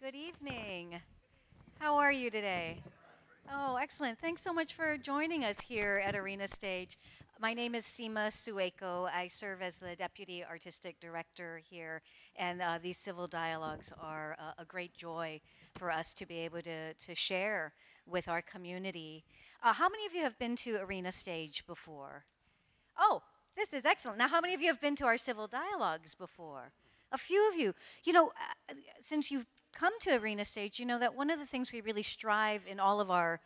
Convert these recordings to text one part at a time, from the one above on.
Good evening. How are you today? Oh, excellent. Thanks so much for joining us here at Arena Stage. My name is Seema Sueko. I serve as the Deputy Artistic Director here, and these civil dialogues are a great joy for us to be able to share with our community. How many of you have been to Arena Stage before? Oh, this is excellent. Now, how many of you have been to our civil dialogues before? A few of you. You know, since you've come to Arena Stage, you know that one of the things we really strive in all of our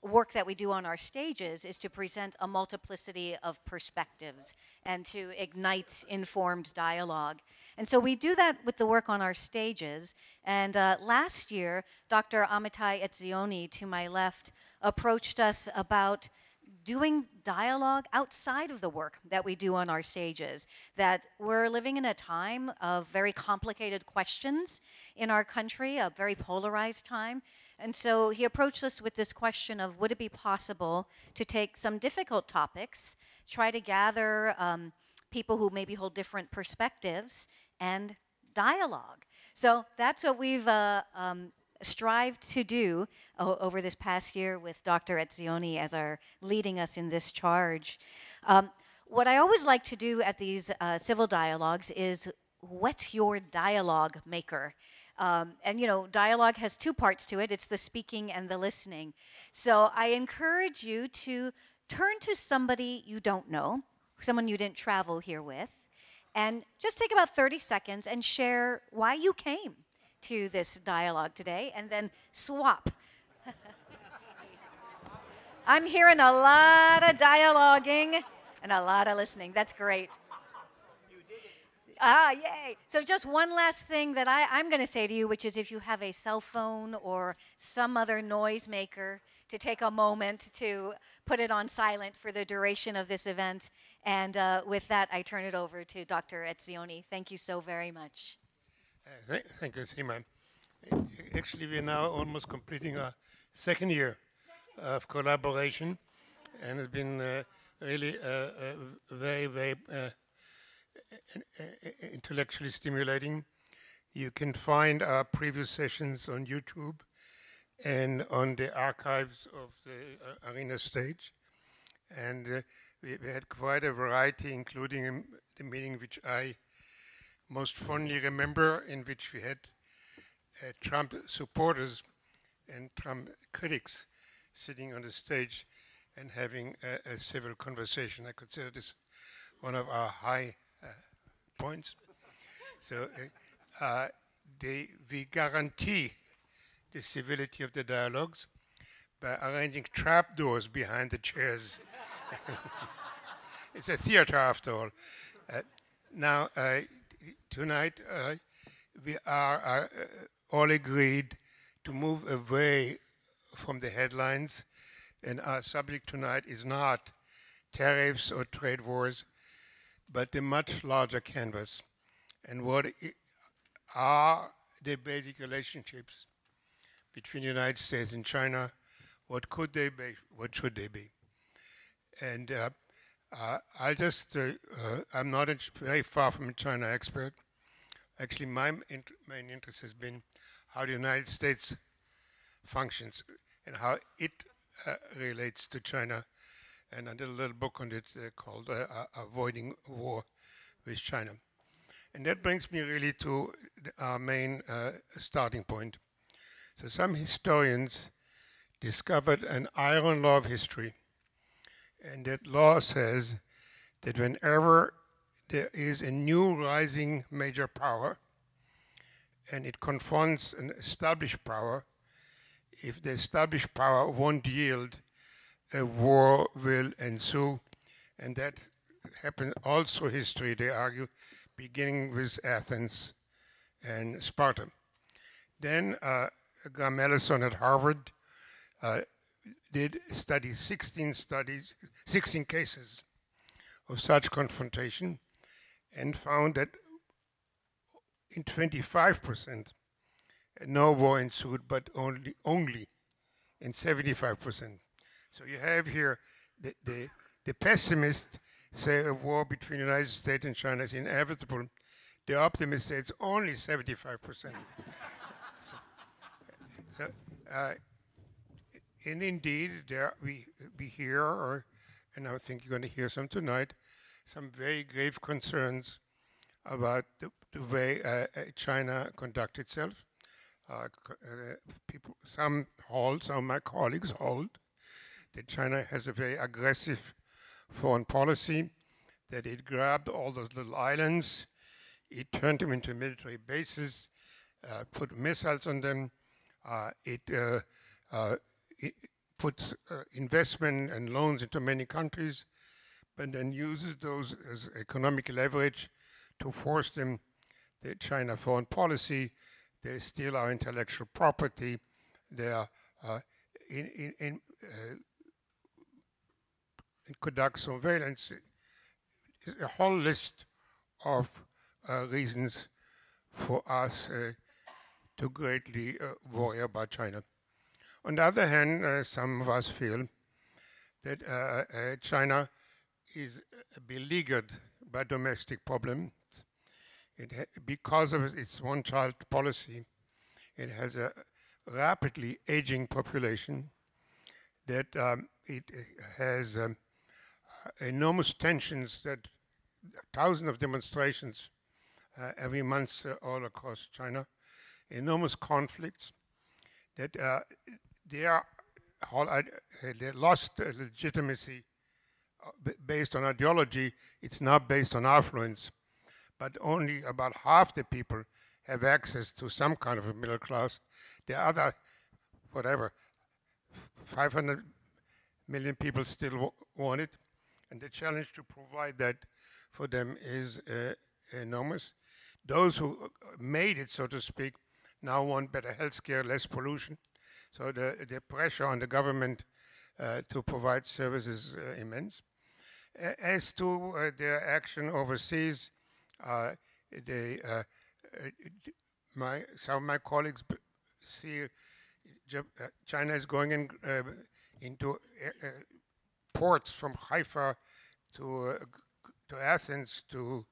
work that we do on our stages is to present a multiplicity of perspectives and to ignite informed dialogue. And so we do that with the work on our stages. And last year, Dr. Amitai Etzioni, to my left, approached us about doing dialogue outside of the work that we do on our stages, that we're living in a time of very complicated questions in our country, a very polarized time. And so he approached us with this question of, would it be possible to take some difficult topics, try to gather people who maybe hold different perspectives, and dialogue. So that's what we've strived to do over this past year with Dr. Etzioni as our leading us in this charge. What I always like to do at these civil dialogues is whet your dialogue maker. And you know, dialogue has two parts to it. It's the speaking and the listening. So I encourage you to turn to somebody you don't know, someone you didn't travel here with, and just take about 30 seconds and share why you came to this dialogue today, and then swap. I'm hearing a lot of dialoguing and a lot of listening. That's great. Ah, yay. So just one last thing that I'm going to say to you, which is if you have a cell phone or some other noisemaker, to take a moment to put it on silent for the duration of this event. And with that, I turn it over to Dr. Etzioni. Thank you so very much. Thank you, Seema. Actually, we are now almost completing our second year of collaboration, and it's been really very, very intellectually stimulating. You can find our previous sessions on YouTube and on the archives of the Arena Stage. And we had quite a variety, including the meeting which I most fondly remember, in which we had Trump supporters and Trump critics sitting on the stage and having a civil conversation. I consider this one of our high points. So we guarantee the civility of the dialogues by arranging trapdoors behind the chairs. It's a theater after all. Now, tonight, we are all agreed to move away from the headlines, and our subject tonight is not tariffs or trade wars, but a much larger canvas. And what are the basic relationships between the United States and China? What could they be? What should they be? And I'm not very far from a China expert. Actually, my main interest has been how the United States functions and how it relates to China. And I did a little book on it called Avoiding War with China. And that brings me really to our main starting point. So some historians discovered an iron law of history. And that law says that whenever there is a new rising major power and it confronts an established power, if the established power won't yield, a war will ensue. And that happened also history, they argue, beginning with Athens and Sparta. Then Graham Allison at Harvard did study 16 cases of such confrontation and found that in 25% no war ensued, but only in 75%. So you have here the pessimists say a war between the United States and China is inevitable. The optimists say it's only 75%. So, and indeed, there we hear, and I think you're going to hear some tonight, some very grave concerns about the way China conducts itself. Some of my colleagues hold, that China has a very aggressive foreign policy, that it grabbed all those little islands, it turned them into military bases, put missiles on them, it puts investment and loans into many countries, but then uses those as economic leverage to force them the China foreign policy. They steal our intellectual property. They are conduct surveillance. A whole list of reasons for us to greatly worry about China. On the other hand, some of us feel that China is beleaguered by domestic problems. Because of its one-child policy, it has a rapidly aging population, that it has enormous tensions, that thousands of demonstrations every month all across China, enormous conflicts, that they lost legitimacy based on ideology. It's now based on affluence, but only about half the people have access to some kind of a middle class. The other, 500 million people still want it, and the challenge to provide that for them is enormous. Those who made it, so to speak, now want better health care, less pollution. So the pressure on the government to provide services is immense. As to their action overseas, some of my colleagues see China is going into ports from Haifa to Athens to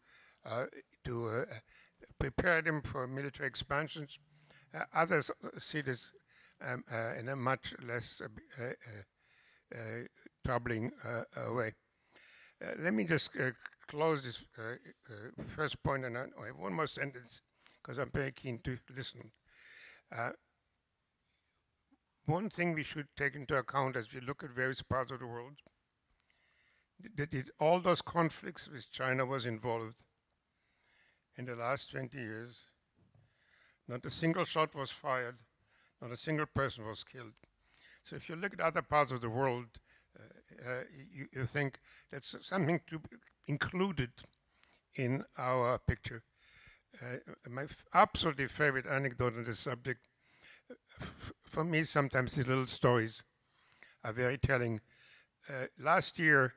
prepare them for military expansions. Others see this in a much less troubling way. Let me just close this first point, and I have one more sentence because I'm very keen to listen. One thing we should take into account as we look at various parts of the world, that all those conflicts which China was involved in the last 20 years, not a single shot was fired, not a single person was killed. So if you look at other parts of the world, you think that's something to be included in our picture. My absolutely favorite anecdote on this subject, for me sometimes the little stories are very telling. Last year,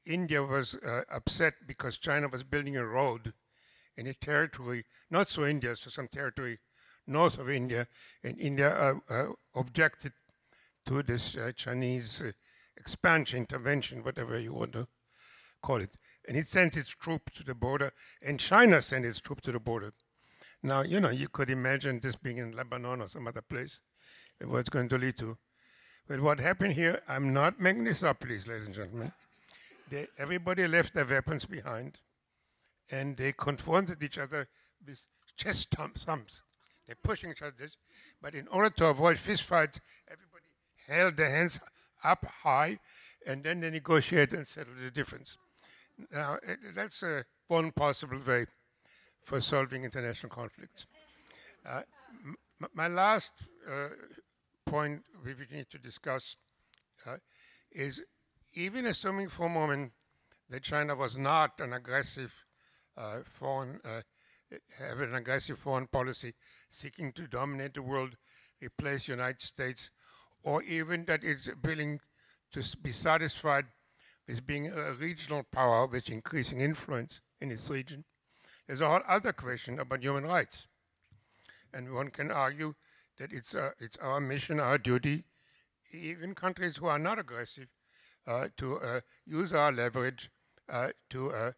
India was upset because China was building a road in a territory, not so India, so some territory north of India, and India objected to this Chinese expansion, intervention, whatever you want to call it. And it sent its troops to the border, and China sent its troops to the border. Now, you could imagine this being in Lebanon or some other place, what it's going to lead to. But what happened here, I'm not making this up, please, ladies and gentlemen. Everybody left their weapons behind, and they confronted each other with chest thumps. They're pushing each other this, but in order to avoid fistfights, everybody held their hands up high, and then they negotiated and settled the difference. Now, that's one possible way for solving international conflicts. My last point we need to discuss is, even assuming for a moment that China was not an aggressive have an aggressive foreign policy seeking to dominate the world, replace the United States, or even that it's willing to be satisfied with being a regional power with increasing influence in its region. There's a whole other question about human rights. And one can argue that it's our mission, our duty, even countries who are not aggressive, to use our leverage to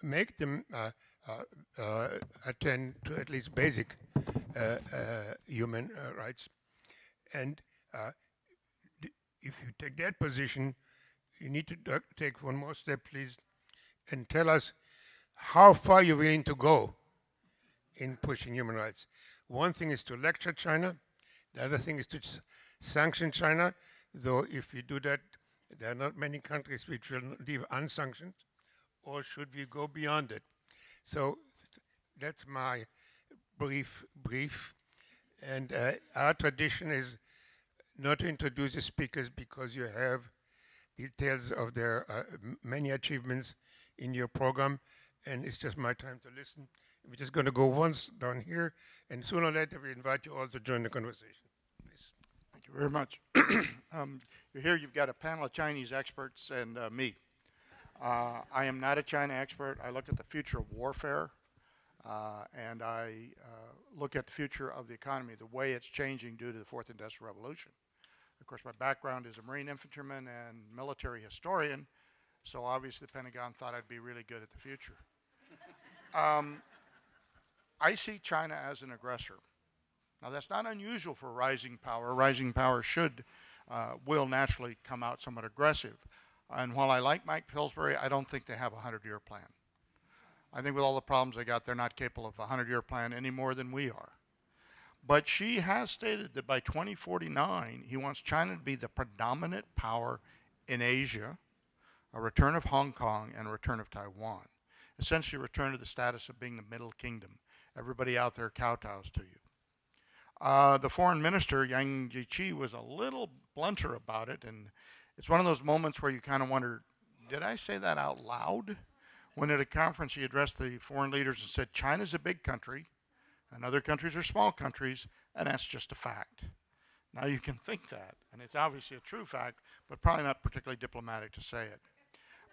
make them attend to at least basic human rights. And if you take that position, you need to take one more step, please, and tell us how far you're willing to go in pushing human rights. One thing is to lecture China. The other thing is to sanction China, though if you do that, there are not many countries which will leave unsanctioned, or should we go beyond it? So that's my brief. And our tradition is not to introduce the speakers because you have details of their many achievements in your program, and it's just my time to listen. We're just going to go once down here, and sooner or later we invite you all to join the conversation. Please. Thank you very much. Here you've got a panel of Chinese experts and me. I am not a China expert. I look at the future of warfare, and I look at the future of the economy, the way it's changing due to the Fourth Industrial Revolution. Of course, my background is a Marine infantryman and military historian, so obviously the Pentagon thought I'd be really good at the future. I see China as an aggressor. Now, that's not unusual for rising power. Rising power will naturally come out somewhat aggressive. And while I like Mike Pillsbury, I don't think they have a 100-year plan. I think with all the problems they got, they're not capable of a 100-year plan any more than we are. But Xi has stated that by 2049, he wants China to be the predominant power in Asia, a return of Hong Kong, and a return of Taiwan. Essentially, a return to the status of being the Middle Kingdom. Everybody out there kowtows to you. The foreign minister, Yang Jiechi, was a little blunter about it, and it's one of those moments where you kind of wonder, did I say that out loud? When at a conference he addressed the foreign leaders and said, China's a big country, and other countries are small countries, and that's just a fact. Now you can think that, and it's obviously a true fact, but probably not particularly diplomatic to say it.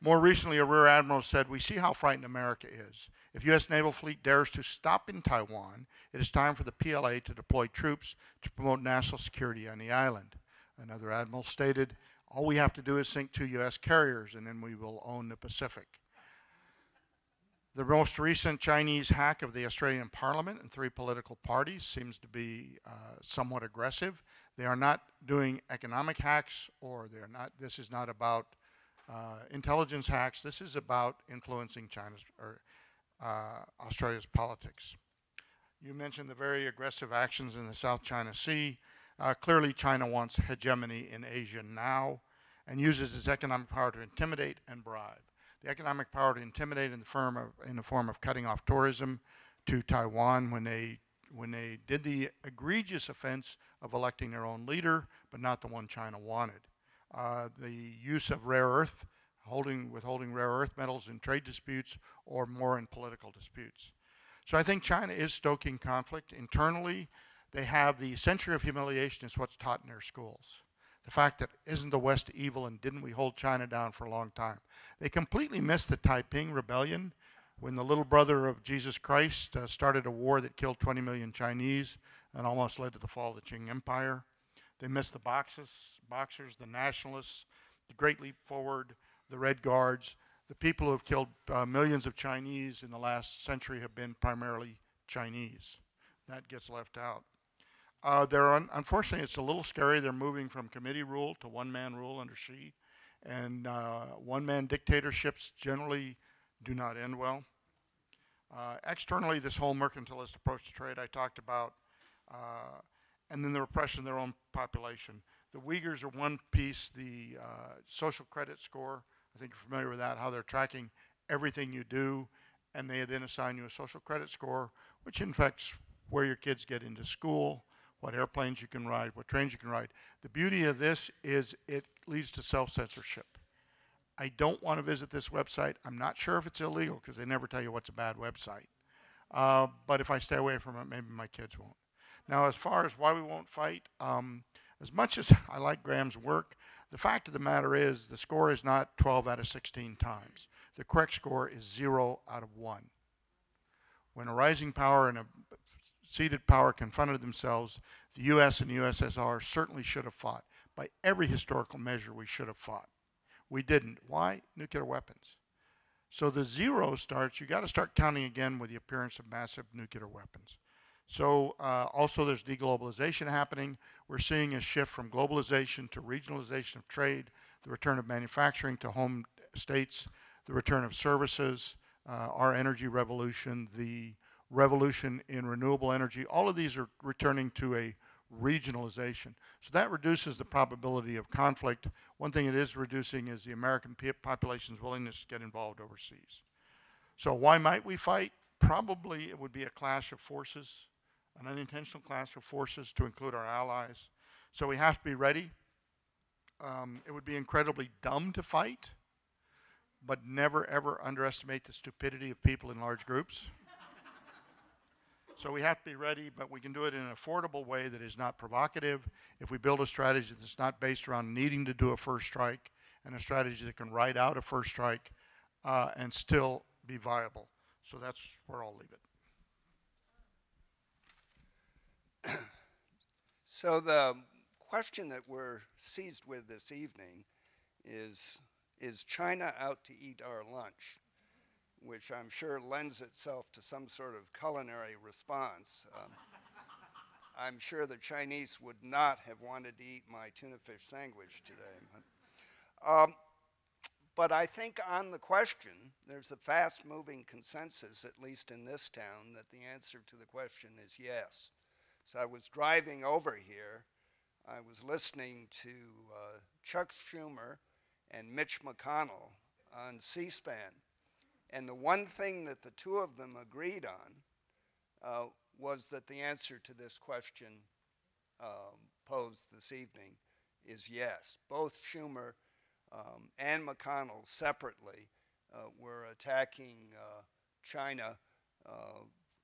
More recently, a rear admiral said, we see how frightened America is. If U.S. naval fleet dares to stop in Taiwan, it is time for the PLA to deploy troops to promote national security on the island. Another admiral stated, all we have to do is sink 2 U.S. carriers, and then we will own the Pacific. The most recent Chinese hack of the Australian Parliament and 3 political parties seems to be somewhat aggressive. They are not doing economic hacks, or this is not about intelligence hacks. This is about influencing Australia's politics. You mentioned the very aggressive actions in the South China Sea. Clearly, China wants hegemony in Asia now and uses its economic power to intimidate and bribe. The economic power to intimidate in the form of cutting off tourism to Taiwan when they did the egregious offense of electing their own leader, but not the one China wanted. The use of rare earth, withholding rare earth metals in trade disputes or more in political disputes. So I think China is stoking conflict. Internally, they have the century of humiliation is what's taught in their schools. The fact that isn't the West evil and didn't we hold China down for a long time? They completely missed the Taiping Rebellion when the little brother of Jesus Christ started a war that killed 20 million Chinese and almost led to the fall of the Qing Empire. They missed the boxers, the nationalists, the Great Leap Forward, the Red Guards. The people who have killed millions of Chinese in the last century have been primarily Chinese. That gets left out. Unfortunately, it's a little scary. They're moving from committee rule to one-man rule under Xi. And one-man dictatorships generally do not end well. Externally, this whole mercantilist approach to trade I talked about, and then the repression of their own population. The Uyghurs are one piece, the social credit score, I think you're familiar with that, how they're tracking everything you do, and they then assign you a social credit score, which affects where your kids get into school, what airplanes you can ride, what trains you can ride. The beauty of this is it leads to self-censorship. I don't want to visit this website. I'm not sure if it's illegal because they never tell you what's a bad website. But if I stay away from it, maybe my kids won't. Now, as far as why we won't fight, as much as I like Graham's work, the fact of the matter is the score is not 12 out of 16 times. The correct score is 0 out of 1. When a rising power and a ceded power confronted themselves, the U.S. and the USSR certainly should have fought. By every historical measure, we should have fought. We didn't. Why? Nuclear weapons. So the 0 starts, you got to start counting again with the appearance of massive nuclear weapons. So also there's deglobalization happening. We're seeing a shift from globalization to regionalization of trade, the return of manufacturing to home states, the return of services, our energy revolution, the revolution in renewable energy. All of these are returning to a regionalization. So that reduces the probability of conflict. One thing it is reducing is the American population's willingness to get involved overseas. So why might we fight? Probably it would be a clash of forces, an unintentional clash of forces to include our allies. So we have to be ready. It would be incredibly dumb to fight, but never ever underestimate the stupidity of people in large groups. So we have to be ready, but we can do it in an affordable way that is not provocative. If we build a strategy that's not based around needing to do a first strike, and a strategy that can ride out a first strike and still be viable. So that's where I'll leave it. So the question that we're seized with this evening is China out to eat our lunch? Which I'm sure lends itself to some sort of culinary response. I'm sure the Chinese would not have wanted to eat my tuna fish sandwich today. But I think on the question, there's a fast-moving consensus, at least in this town, that the answer to the question is yes. So I was driving over here. I was listening to Chuck Schumer and Mitch McConnell on C-SPAN. And the one thing that the two of them agreed on was that the answer to this question posed this evening is yes. Both Schumer and McConnell separately were attacking China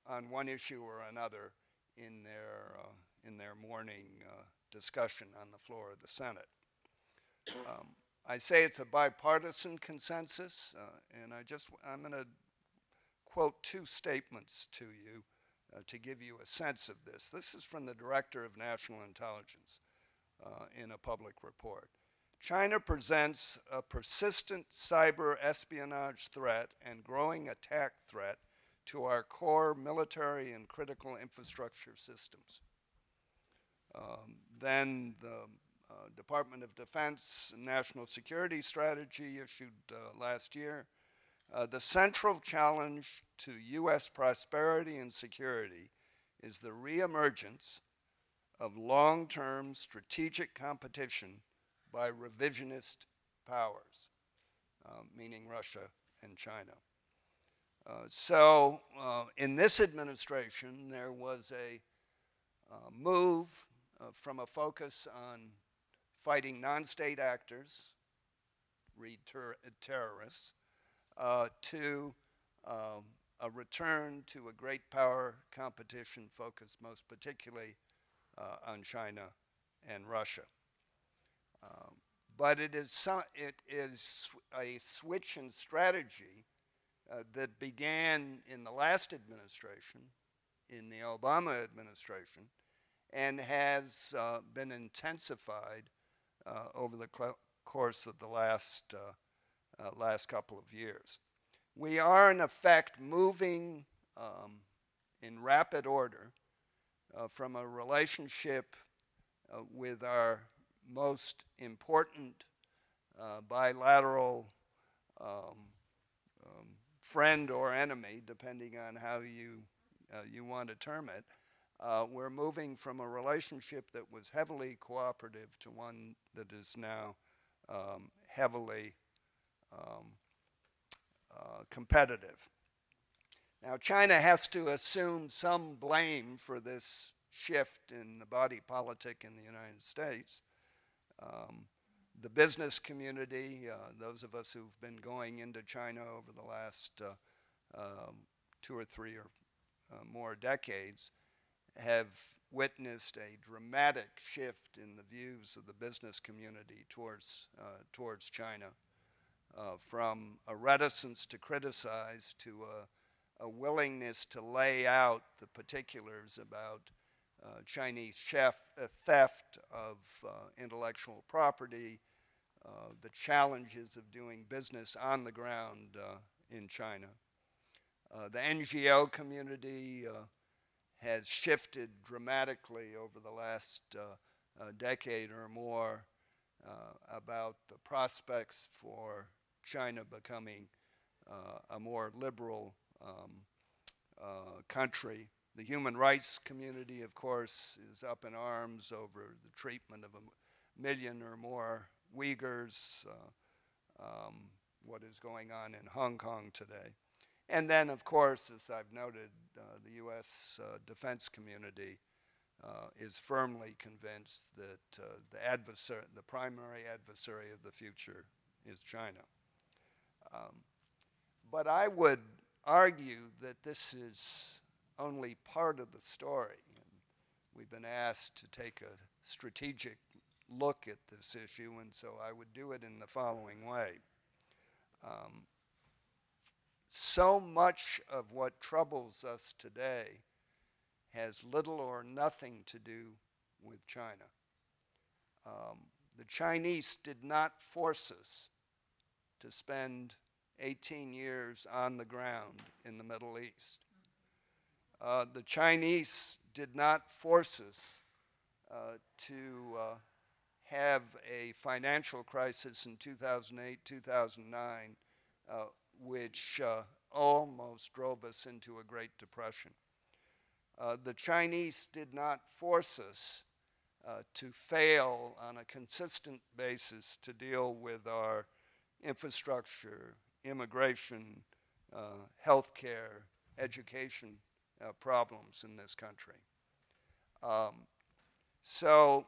on one issue or another in their morning discussion on the floor of the Senate. I say it's a bipartisan consensus, and I'm going to quote two statements to you to give you a sense of this. This is from the Director of National Intelligence in a public report. China presents a persistent cyber espionage threat and growing attack threat to our core military and critical infrastructure systems. Then the Department of Defense National Security Strategy issued last year. The central challenge to U.S. prosperity and security is the reemergence of long-term strategic competition by revisionist powers, meaning Russia and China. So in this administration, there was a move from a focus on fighting non-state actors, read terrorists, to a return to a great power competition focused most particularly on China and Russia. But it is a switch in strategy that began in the last administration, in the Obama administration, and has been intensified over the course of the last couple of years. We are, in effect, moving in rapid order from a relationship with our most important bilateral friend or enemy, depending on how you want to term it. We're moving from a relationship that was heavily cooperative to one that is now heavily competitive. Now, China has to assume some blame for this shift in the body politic in the United States. The business community, those of us who've been going into China over the last 2 or 3 or more decades, have witnessed a dramatic shift in the views of the business community towards China, from a reticence to criticize to a willingness to lay out the particulars about Chinese theft of intellectual property, the challenges of doing business on the ground in China. The NGO community has shifted dramatically over the last decade or more about the prospects for China becoming a more liberal country. The human rights community, of course, is up in arms over the treatment of 1 million or more Uyghurs, what is going on in Hong Kong today. And then, of course, as I've noted, the U.S. Defense community is firmly convinced that the primary adversary of the future is China. But I would argue that this is only part of the story. And we've been asked to take a strategic look at this issue, and so I would do it in the following way. So much of what troubles us today has little or nothing to do with China. The Chinese did not force us to spend 18 years on the ground in the Middle East. The Chinese did not force us to have a financial crisis in 2008, 2009, which almost drove us into a Great Depression. The Chinese did not force us to fail on a consistent basis to deal with our infrastructure, immigration, healthcare, education problems in this country. So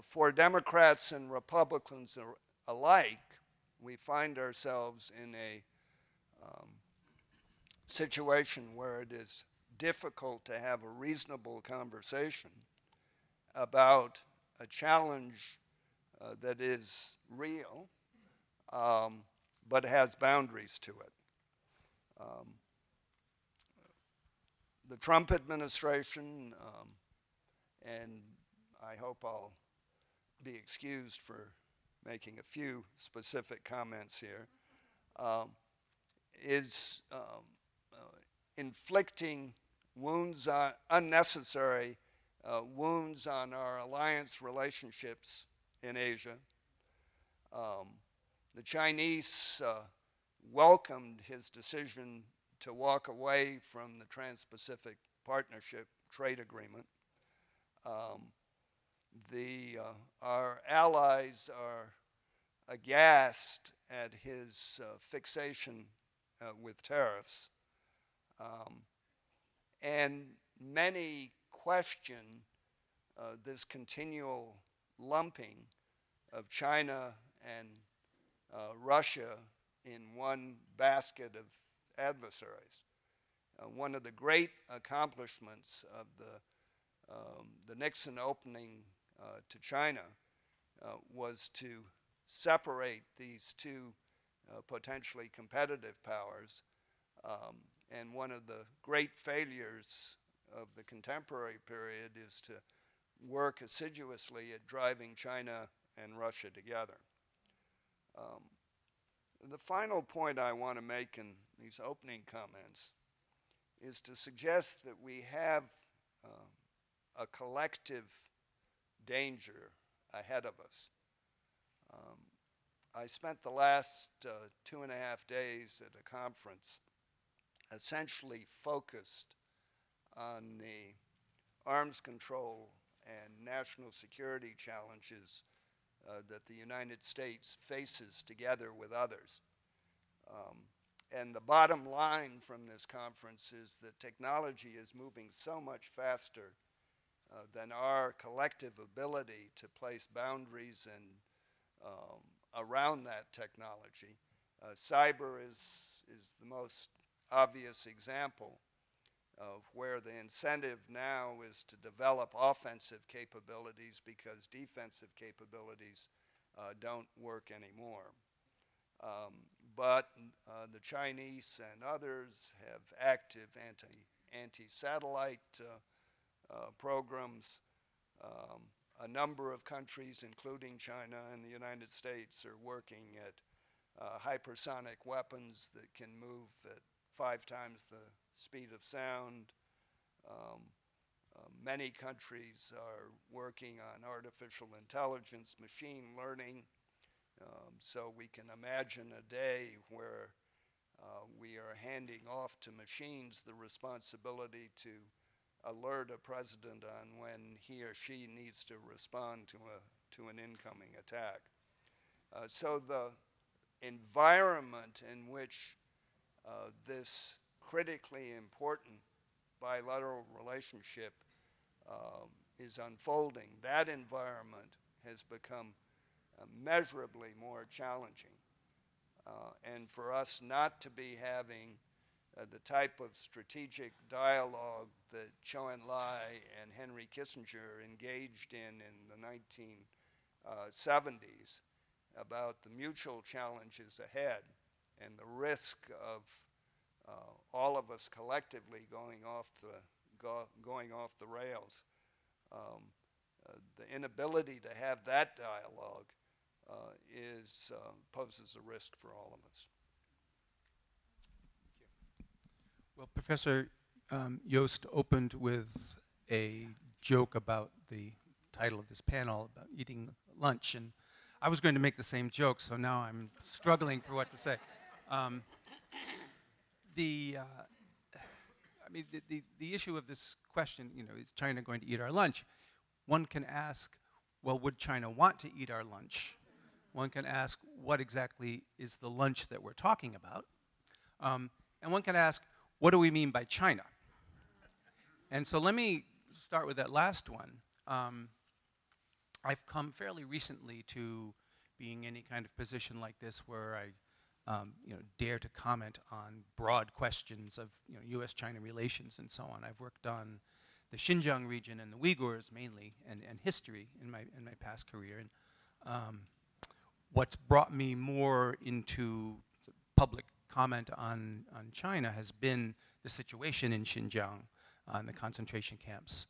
for Democrats and Republicans alike, we find ourselves in a situation where it is difficult to have a reasonable conversation about a challenge that is real, but has boundaries to it. The Trump administration, and I hope I'll be excused for making a few specific comments here, is inflicting wounds unnecessary wounds on our alliance relationships in Asia. The Chinese welcomed his decision to walk away from the Trans-Pacific Partnership Trade Agreement. Our allies are aghast at his fixation with tariffs. And many question this continual lumping of China and Russia in one basket of adversaries. One of the great accomplishments of the Nixon opening to China was to separate these two potentially competitive powers. And one of the great failures of the contemporary period is to work assiduously at driving China and Russia together. The final point I want to make in these opening comments is to suggest that we have a collective danger ahead of us. I spent the last 2.5 days at a conference essentially focused on the arms control and national security challenges that the United States faces together with others. And the bottom line from this conference is that technology is moving so much faster than our collective ability to place boundaries and around that technology. Cyber is the most obvious example of where the incentive now is to develop offensive capabilities because defensive capabilities don't work anymore. But the Chinese and others have active anti-satellite programs. A number of countries, including China and the United States, are working at hypersonic weapons that can move at 5 times the speed of sound. Many countries are working on artificial intelligence, machine learning. So we can imagine a day where we are handing off to machines the responsibility to alert a president on when he or she needs to respond to an incoming attack. So the environment in which this critically important bilateral relationship is unfolding, that environment has become measurably more challenging. And for us not to be having the type of strategic dialogue that Zhou Enlai and Henry Kissinger engaged in the 1970s about the mutual challenges ahead and the risk of all of us collectively going off the rails. The inability to have that dialogue poses a risk for all of us. Well, Professor Yost opened with a joke about the title of this panel, about eating lunch, and I was going to make the same joke, so now I'm struggling for what to say. The issue of this question, is China going to eat our lunch? One can ask, well, would China want to eat our lunch? One can ask, what exactly is the lunch that we're talking about? And one can ask, what do we mean by China? And so let me start with that last one. I've come fairly recently to being in any kind of position like this where I dare to comment on broad questions of U.S.-China relations and so on. I've worked on the Xinjiang region and the Uyghurs mainly, and history in my past career. And what's brought me more into public comment on China has been the situation in Xinjiang, and the concentration camps,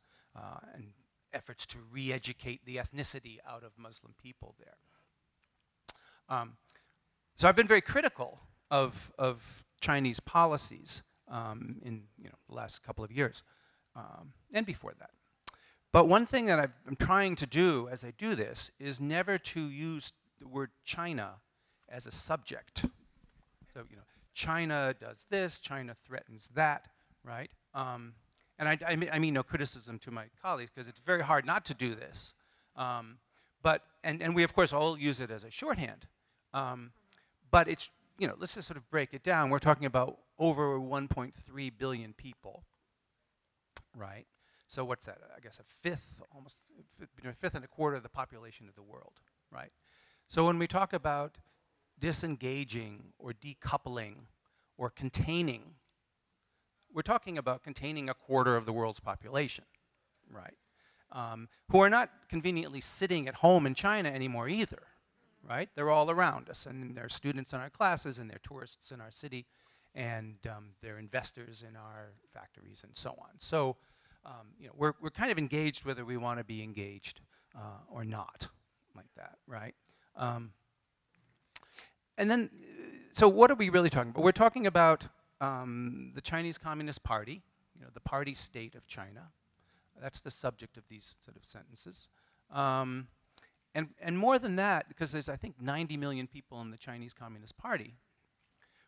and efforts to re-educate the ethnicity out of Muslim people there. So I've been very critical of Chinese policies in the last couple of years, and before that. But one thing that I'm trying to do as I do this is never to use the word China as a subject. So, China does this, China threatens that, right? And I mean no criticism to my colleagues, because it's very hard not to do this. And we, of course, all use it as a shorthand. But it's, let's just sort of break it down. We're talking about over 1.3 billion people, right? So what's that? I guess a fifth, almost between a fifth and a quarter of the population of the world, right? So when we talk about disengaging or decoupling or containing, we're talking about containing a quarter of the world's population, right? Who are not conveniently sitting at home in China anymore either, right? They're all around us, and they're students in our classes, and they're tourists in our city, and they're investors in our factories, and so on. So, we're kind of engaged whether we want to be engaged or not, like that, right? And then, so what are we really talking about? We're talking about the Chinese Communist Party, the party state of China. That's the subject of these sort of sentences. And more than that, because there's, I think, 90 million people in the Chinese Communist Party,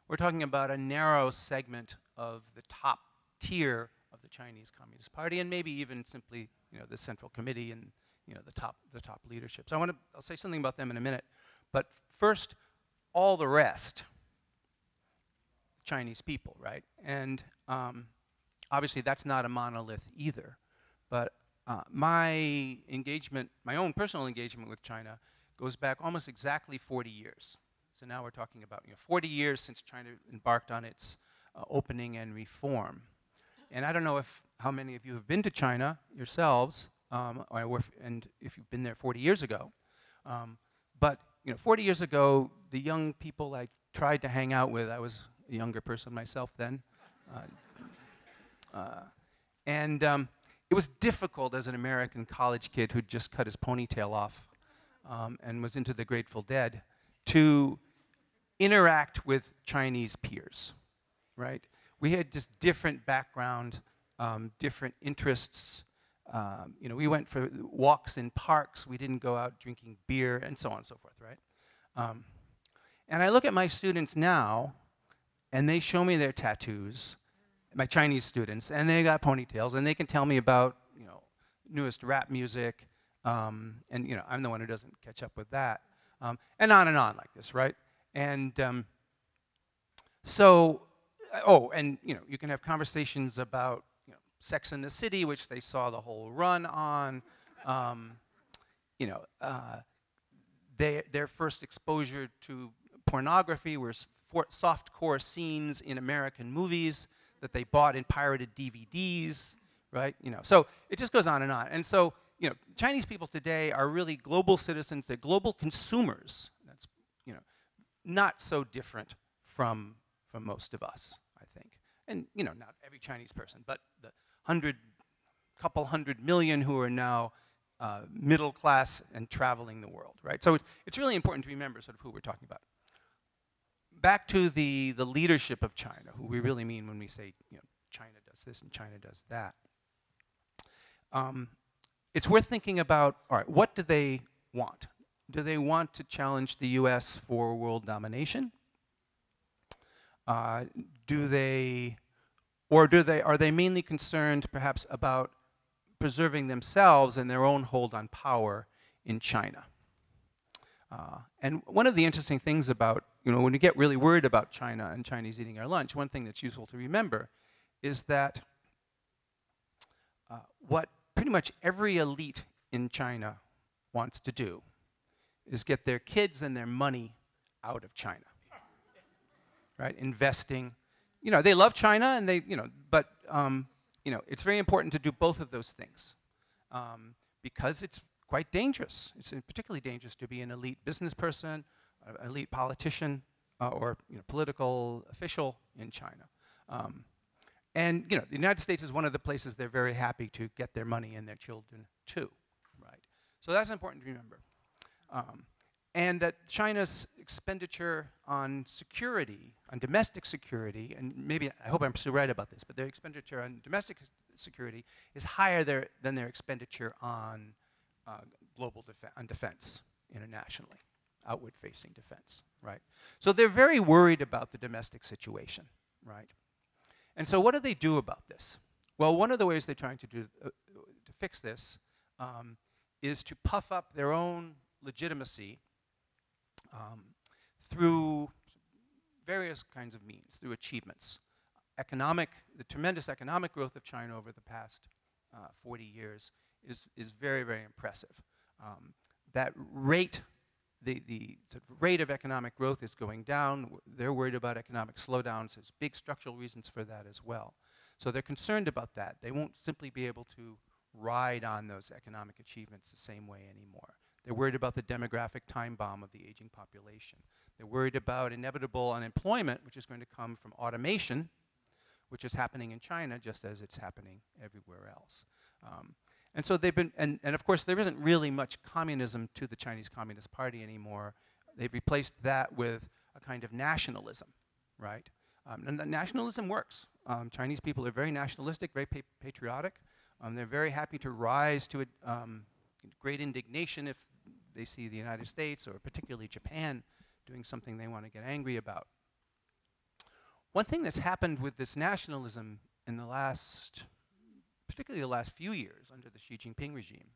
we're talking about a narrow segment of the top tier of the Chinese Communist Party, and maybe even simply, the Central Committee and, the top leadership. So I'll say something about them in a minute. But first, all the rest, Chinese people, right? And obviously that's not a monolith either. But my engagement, my own personal engagement with China goes back almost exactly 40 years. So now we're talking about 40 years since China embarked on its opening and reform. And I don't know how many of you have been to China yourselves, and if you've been there 40 years ago. But 40 years ago, the young people I tried to hang out with, I was a younger person myself then, and it was difficult as an American college kid who'd just cut his ponytail off and was into the Grateful Dead to interact with Chinese peers, right? We had just different background, different interests, We went for walks in parks. We didn't go out drinking beer, and so on and so forth, right? And I look at my students now, and they show me their tattoos, my Chinese students, and they got ponytails, and they can tell me about, newest rap music, and, I'm the one who doesn't catch up with that, and on like this, right? And you can have conversations about, Sex in the City, which they saw the whole run on, their first exposure to pornography were softcore scenes in American movies that they bought in pirated DVDs, right? So it just goes on. And so, Chinese people today are really global citizens. They're global consumers. That's, not so different from most of us, I think. And, not every Chinese person, but the couple 100 million who are now middle class and traveling the world, right? So it's really important to remember sort of who we're talking about. Back to the leadership of China, who we really mean when we say, China does this and China does that. It's worth thinking about, all right, what do they want? Do they want to challenge the US for world domination? Are they mainly concerned perhaps about preserving themselves and their own hold on power in China? And one of the interesting things about, when you get really worried about China and Chinese eating our lunch, one thing that's useful to remember is that what pretty much every elite in China wants to do is get their kids and their money out of China, right? Investing. They love China, and but it's very important to do both of those things because it's quite dangerous. It's particularly dangerous to be an elite business person, an elite politician, or political official in China. And the United States is one of the places they're very happy to get their money and their children to, right? So that's important to remember. And that China's expenditure on security, on domestic security, and maybe, I hope I'm still right about this, but their expenditure on domestic security is higher than their expenditure on defense internationally, outward-facing defense, right? So they're very worried about the domestic situation, right? And so what do they do about this? Well, one of the ways they're trying to do to fix this is to puff up their own legitimacy through various kinds of means, through achievements. The tremendous economic growth of China over the past 40 years is very, very impressive. That rate, the rate of economic growth is going down. They're worried about economic slowdowns. There's big structural reasons for that as well. So they're concerned about that. They won't simply be able to ride on those economic achievements the same way anymore. They're worried about the demographic time bomb of the aging population. They're worried about inevitable unemployment, which is going to come from automation, which is happening in China just as it's happening everywhere else. And so they've been, and of course there isn't really much communism to the Chinese Communist Party anymore. They've replaced that with a kind of nationalism, right? And the nationalism works. Chinese people are very nationalistic, very patriotic. They're very happy to rise to great indignation if they see the United States, or particularly Japan, doing something they want to get angry about. One thing that's happened with this nationalism in particularly the last few years under the Xi Jinping regime,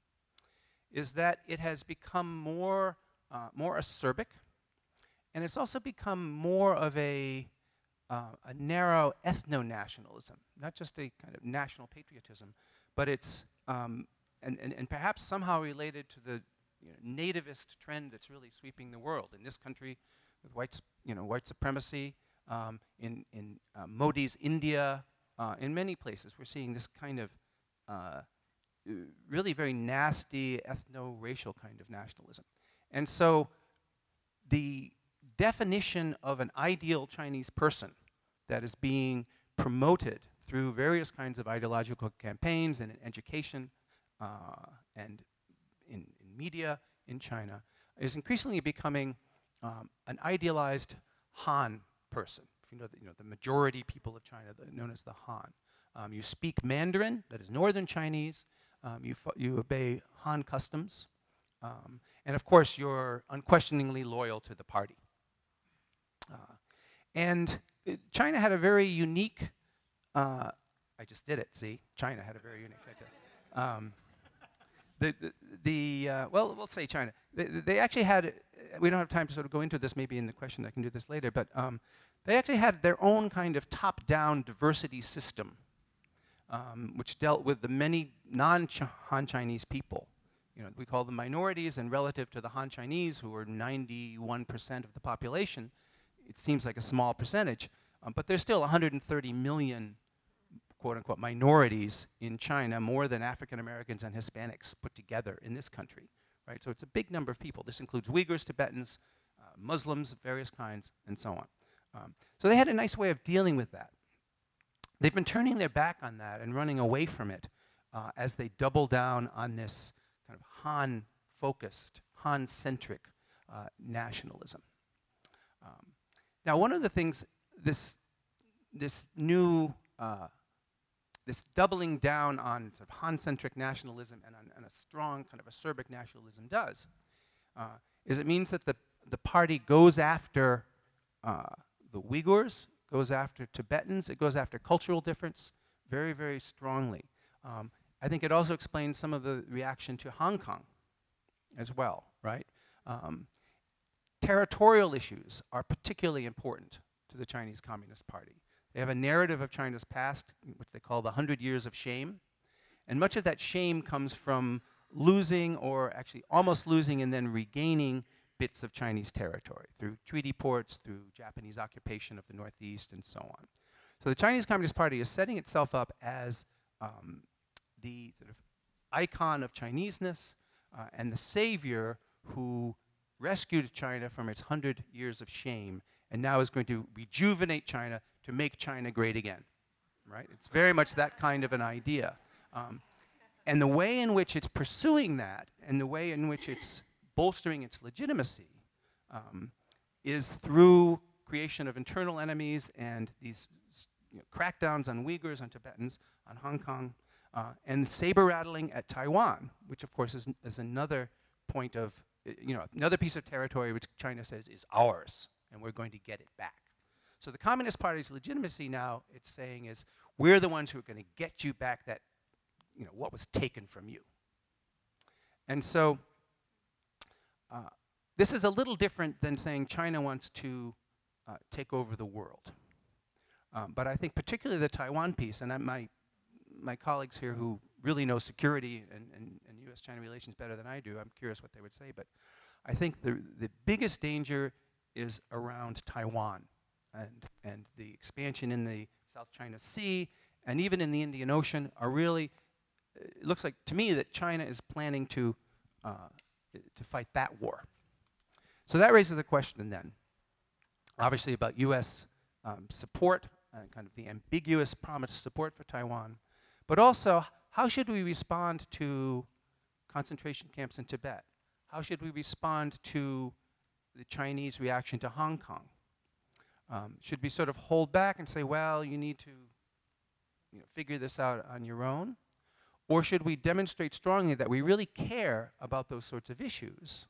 is that it has become more acerbic, and it's also become more of a narrow ethno-nationalism, not just a kind of national patriotism, but it's and perhaps somehow related to the nativist trend that's really sweeping the world. In this country, with white supremacy, in Modi's India, in many places, we're seeing this kind of really very nasty ethno-racial kind of nationalism. And so the definition of an ideal Chinese person that is being promoted through various kinds of ideological campaigns and in education and in media in China is increasingly becoming an idealized Han person. If you know the majority people of China, known as the Han. You speak Mandarin, that is Northern Chinese. You obey Han customs. And of course, you're unquestioningly loyal to the party. China had a very unique, I just did it, see? China had a very unique idea. Well, we'll say China. They actually had, we don't have time to sort of go into this, maybe in the question, I can do this later, but they actually had their own kind of top-down diversity system, which dealt with the many non-Han Chinese people. You know, we call them minorities, and relative to the Han Chinese, who are 91% of the population, it seems like a small percentage, but there's still 130 million, quote-unquote, minorities in China, more than African Americans and Hispanics put together in this country, right? So it's a big number of people. This includes Uyghurs, Tibetans, Muslims of various kinds, and so on. So they had a nice way of dealing with that. They've been turning their back on that and running away from it as they double down on this kind of Han-focused, Han-centric nationalism. Now, one of the things this new this doubling down on sort of Han-centric nationalism and on a strong kind of acerbic nationalism does is it means that the party goes after the Uyghurs, goes after Tibetans, it goes after cultural difference very, very strongly. I think it also explains some of the reaction to Hong Kong as well, right? Territorial issues are particularly important to the Chinese Communist Party. They have a narrative of China's past, which they call the 100 Years of Shame. And much of that shame comes from losing, or actually almost losing and then regaining bits of Chinese territory through treaty ports, through Japanese occupation of the Northeast, and so on. So the Chinese Communist Party is setting itself up as the sort of icon of Chineseness and the savior who rescued China from its 100 years of shame and now is going to rejuvenate China to make China great again, right? It's very much that kind of an idea. And the way in which it's pursuing that and the way in which it's bolstering its legitimacy is through creation of internal enemies and these crackdowns on Uyghurs, on Tibetans, on Hong Kong, and saber rattling at Taiwan, which of course is another point of, another piece of territory which China says is ours, and we're going to get it back. So the Communist Party's legitimacy now, it's saying, is we're the ones who are going to get you back that, what was taken from you. And so this is a little different than saying China wants to take over the world. But I think particularly the Taiwan piece, and my colleagues here who really know security and U.S.-China relations better than I do, I'm curious what they would say, but I think the biggest danger is around Taiwan and the expansion in the South China Sea and even in the Indian Ocean are really, it looks like to me that China is planning to fight that war. So that raises the question then, obviously about U.S. support, kind of the ambiguous promised support for Taiwan, but also how should we respond to concentration camps in Tibet? How should we respond to the Chinese reaction to Hong Kong? Should we sort of hold back and say, well, you need to figure this out on your own? Or should we demonstrate strongly that we really care about those sorts of issues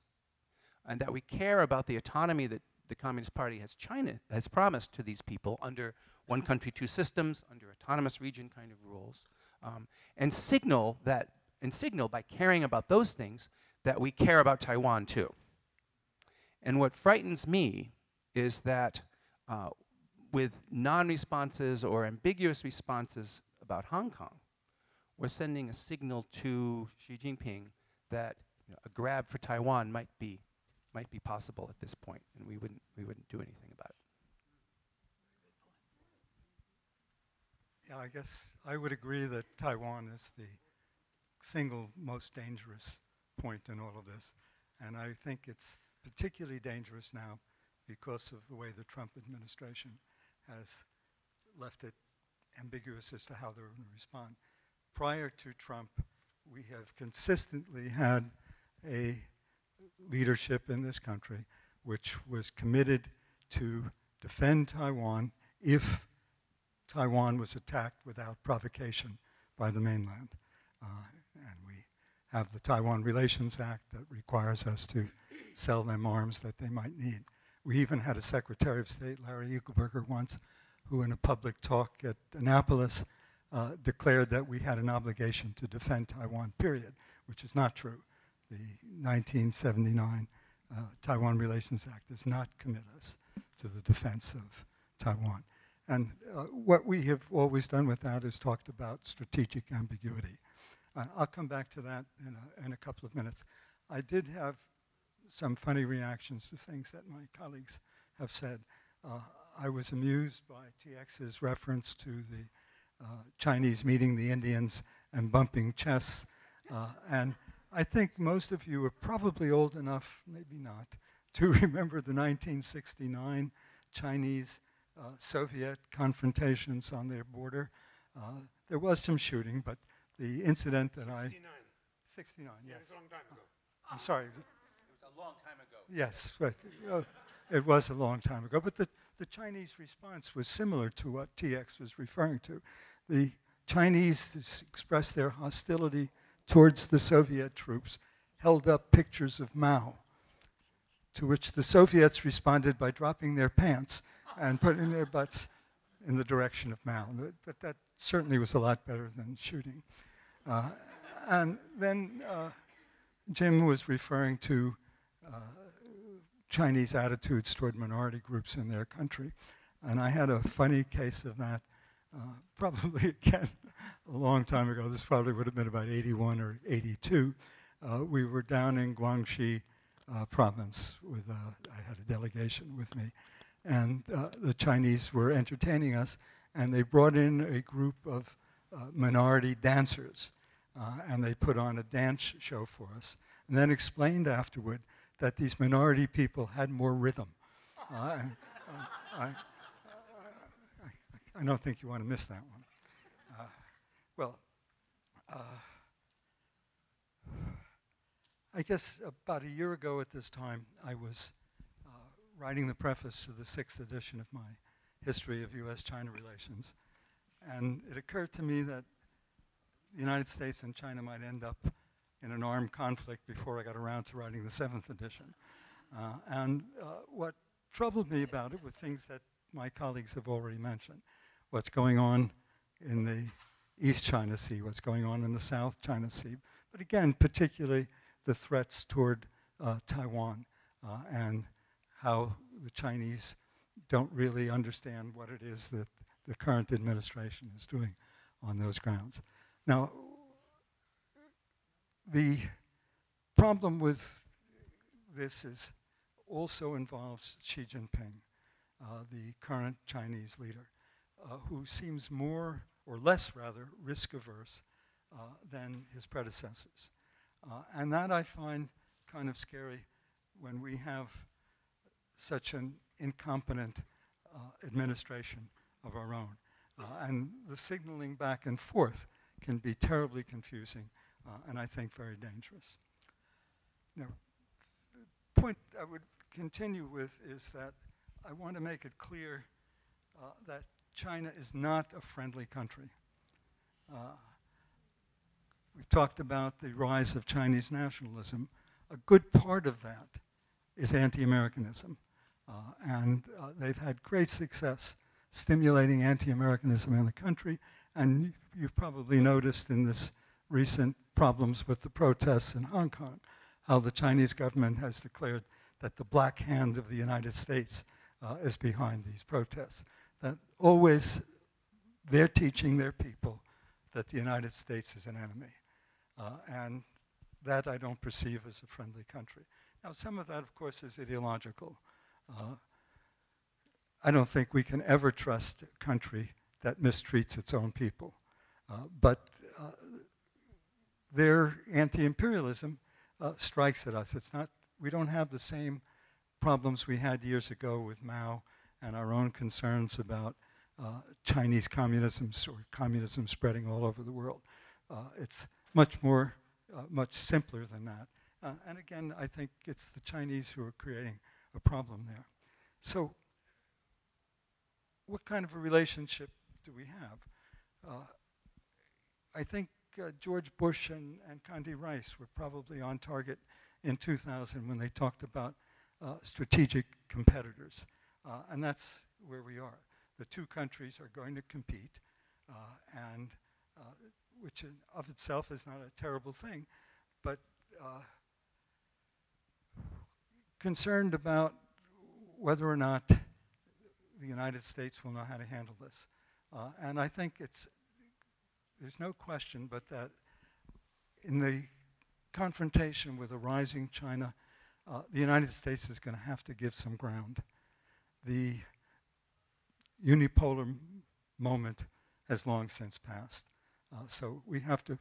and that we care about the autonomy that the Communist Party has promised to these people under one country, two systems, under autonomous region kind of rules, and signal by caring about those things that we care about Taiwan too. And what frightens me is that with non-responses or ambiguous responses about Hong Kong, we're sending a signal to Xi Jinping that a grab for Taiwan might be possible at this point, and we wouldn't do anything about it. Yeah, I guess I would agree that Taiwan is the single most dangerous point in all of this, and I think it's particularly dangerous now because of the way the Trump administration has left it ambiguous as to how they're going to respond. Prior to Trump, we have consistently had a leadership in this country which was committed to defend Taiwan if Taiwan was attacked without provocation by the mainland. And have the Taiwan Relations Act that requires us to sell them arms that they might need. We even had a Secretary of State, Larry Eagleburger, once, who in a public talk at Annapolis declared that we had an obligation to defend Taiwan, period, which is not true. The 1979 Taiwan Relations Act does not commit us to the defense of Taiwan. And what we have always done with that is talked about strategic ambiguity. I'll come back to that in a couple of minutes. I did have some funny reactions to things that my colleagues have said. I was amused by TX's reference to the Chinese meeting the Indians and bumping chests. And I think most of you are probably old enough, maybe not, to remember the 1969 Chinese Soviet confrontations on their border. There was some shooting, but the incident that 69, yes. It's a long time ago. I'm sorry. It was a long time ago. Yes, but it was a long time ago. But the Chinese response was similar to what TX was referring to. The Chinese expressed their hostility towards the Soviet troops, held up pictures of Mao, to which the Soviets responded by dropping their pants and putting their butts in the direction of Mao. But that certainly was a lot better than shooting. And then Jim was referring to Chinese attitudes toward minority groups in their country. And I had a funny case of that, probably again a long time ago. This probably would have been about 81 or 82. We were down in Guangxi province with, I had a delegation with me, and the Chinese were entertaining us, and they brought in a group of minority dancers, and they put on a dance show for us, and then explained afterward that these minority people had more rhythm. I don't think you want to miss that one. I guess about a year ago at this time, I was writing the preface to the 6th edition of my History of U.S.-China Relations. And it occurred to me that the United States and China might end up in an armed conflict before I got around to writing the 7th edition. What troubled me about it were things that my colleagues have already mentioned. What's going on in the East China Sea, what's going on in the South China Sea, but again, particularly the threats toward Taiwan and how the Chinese don't really understand what it is that the current administration is doing on those grounds. Now, the problem with this is also involves Xi Jinping, the current Chinese leader, who seems more, or less rather, risk-averse than his predecessors. And that I find kind of scary when we have such an incompetent administration of our own. And the signaling back and forth can be terribly confusing and I think very dangerous. Now, the point I would continue with is that I want to make it clear that China is not a friendly country. We've talked about the rise of Chinese nationalism. A good part of that is anti-Americanism. And they've had great success stimulating anti-Americanism in the country. And you've probably noticed in this recent problems with the protests in Hong Kong, how the Chinese government has declared that the black hand of the United States is behind these protests. That always they're teaching their people that the United States is an enemy. And that I don't perceive as a friendly country. Now, some of that, of course, is ideological. I don't think we can ever trust a country that mistreats its own people. But their anti-imperialism strikes at us. It's not, we don't have the same problems we had years ago with Mao and our own concerns about Chinese communism or communism spreading all over the world. It's much more, much simpler than that. And again, I think it's the Chinese who are creating a problem there. So what kind of a relationship do we have? I think George Bush and Condi Rice were probably on target in 2000 when they talked about strategic competitors. And that's where we are. The two countries are going to compete, and which in of itself is not a terrible thing, but concerned about whether or not the United States will know how to handle this. And I think there's no question but that in the confrontation with a rising China, the United States is going to have to give some ground. The unipolar moment has long since passed. So we have to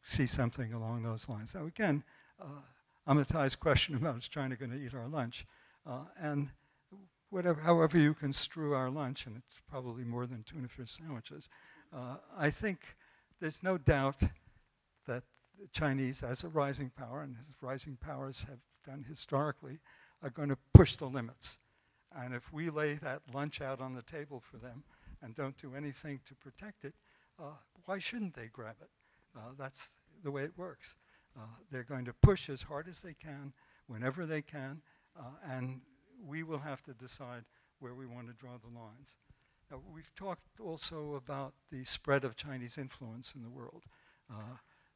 see something along those lines. Now again, Amitai's question about is China going to eat our lunch? And however you construe our lunch, and it's probably more than tuna fish sandwiches, I think there's no doubt that the Chinese, as a rising power, and as rising powers have done historically, are going to push the limits. And if we lay that lunch out on the table for them and don't do anything to protect it, why shouldn't they grab it? That's the way it works. They're going to push as hard as they can, whenever they can, and we will have to decide where we want to draw the lines. Now, we've talked also about the spread of Chinese influence in the world.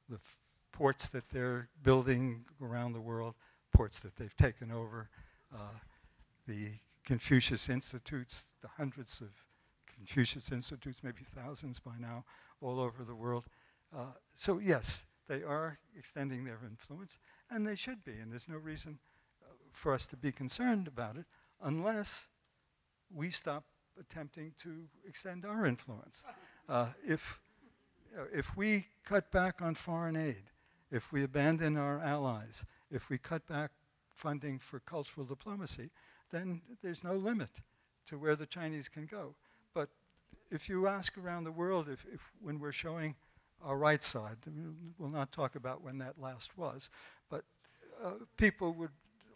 The ports that they're building around the world, ports that they've taken over, the Confucius Institutes, the hundreds of Confucius Institutes, maybe thousands by now, all over the world. So yes, they are extending their influence, and they should be, and there's no reason for us to be concerned about it unless we stop attempting to extend our influence. If we cut back on foreign aid, if we abandon our allies, if we cut back funding for cultural diplomacy, then there's no limit to where the Chinese can go. But if you ask around the world, if when we're showing our right side, we'll not talk about when that last was, but people would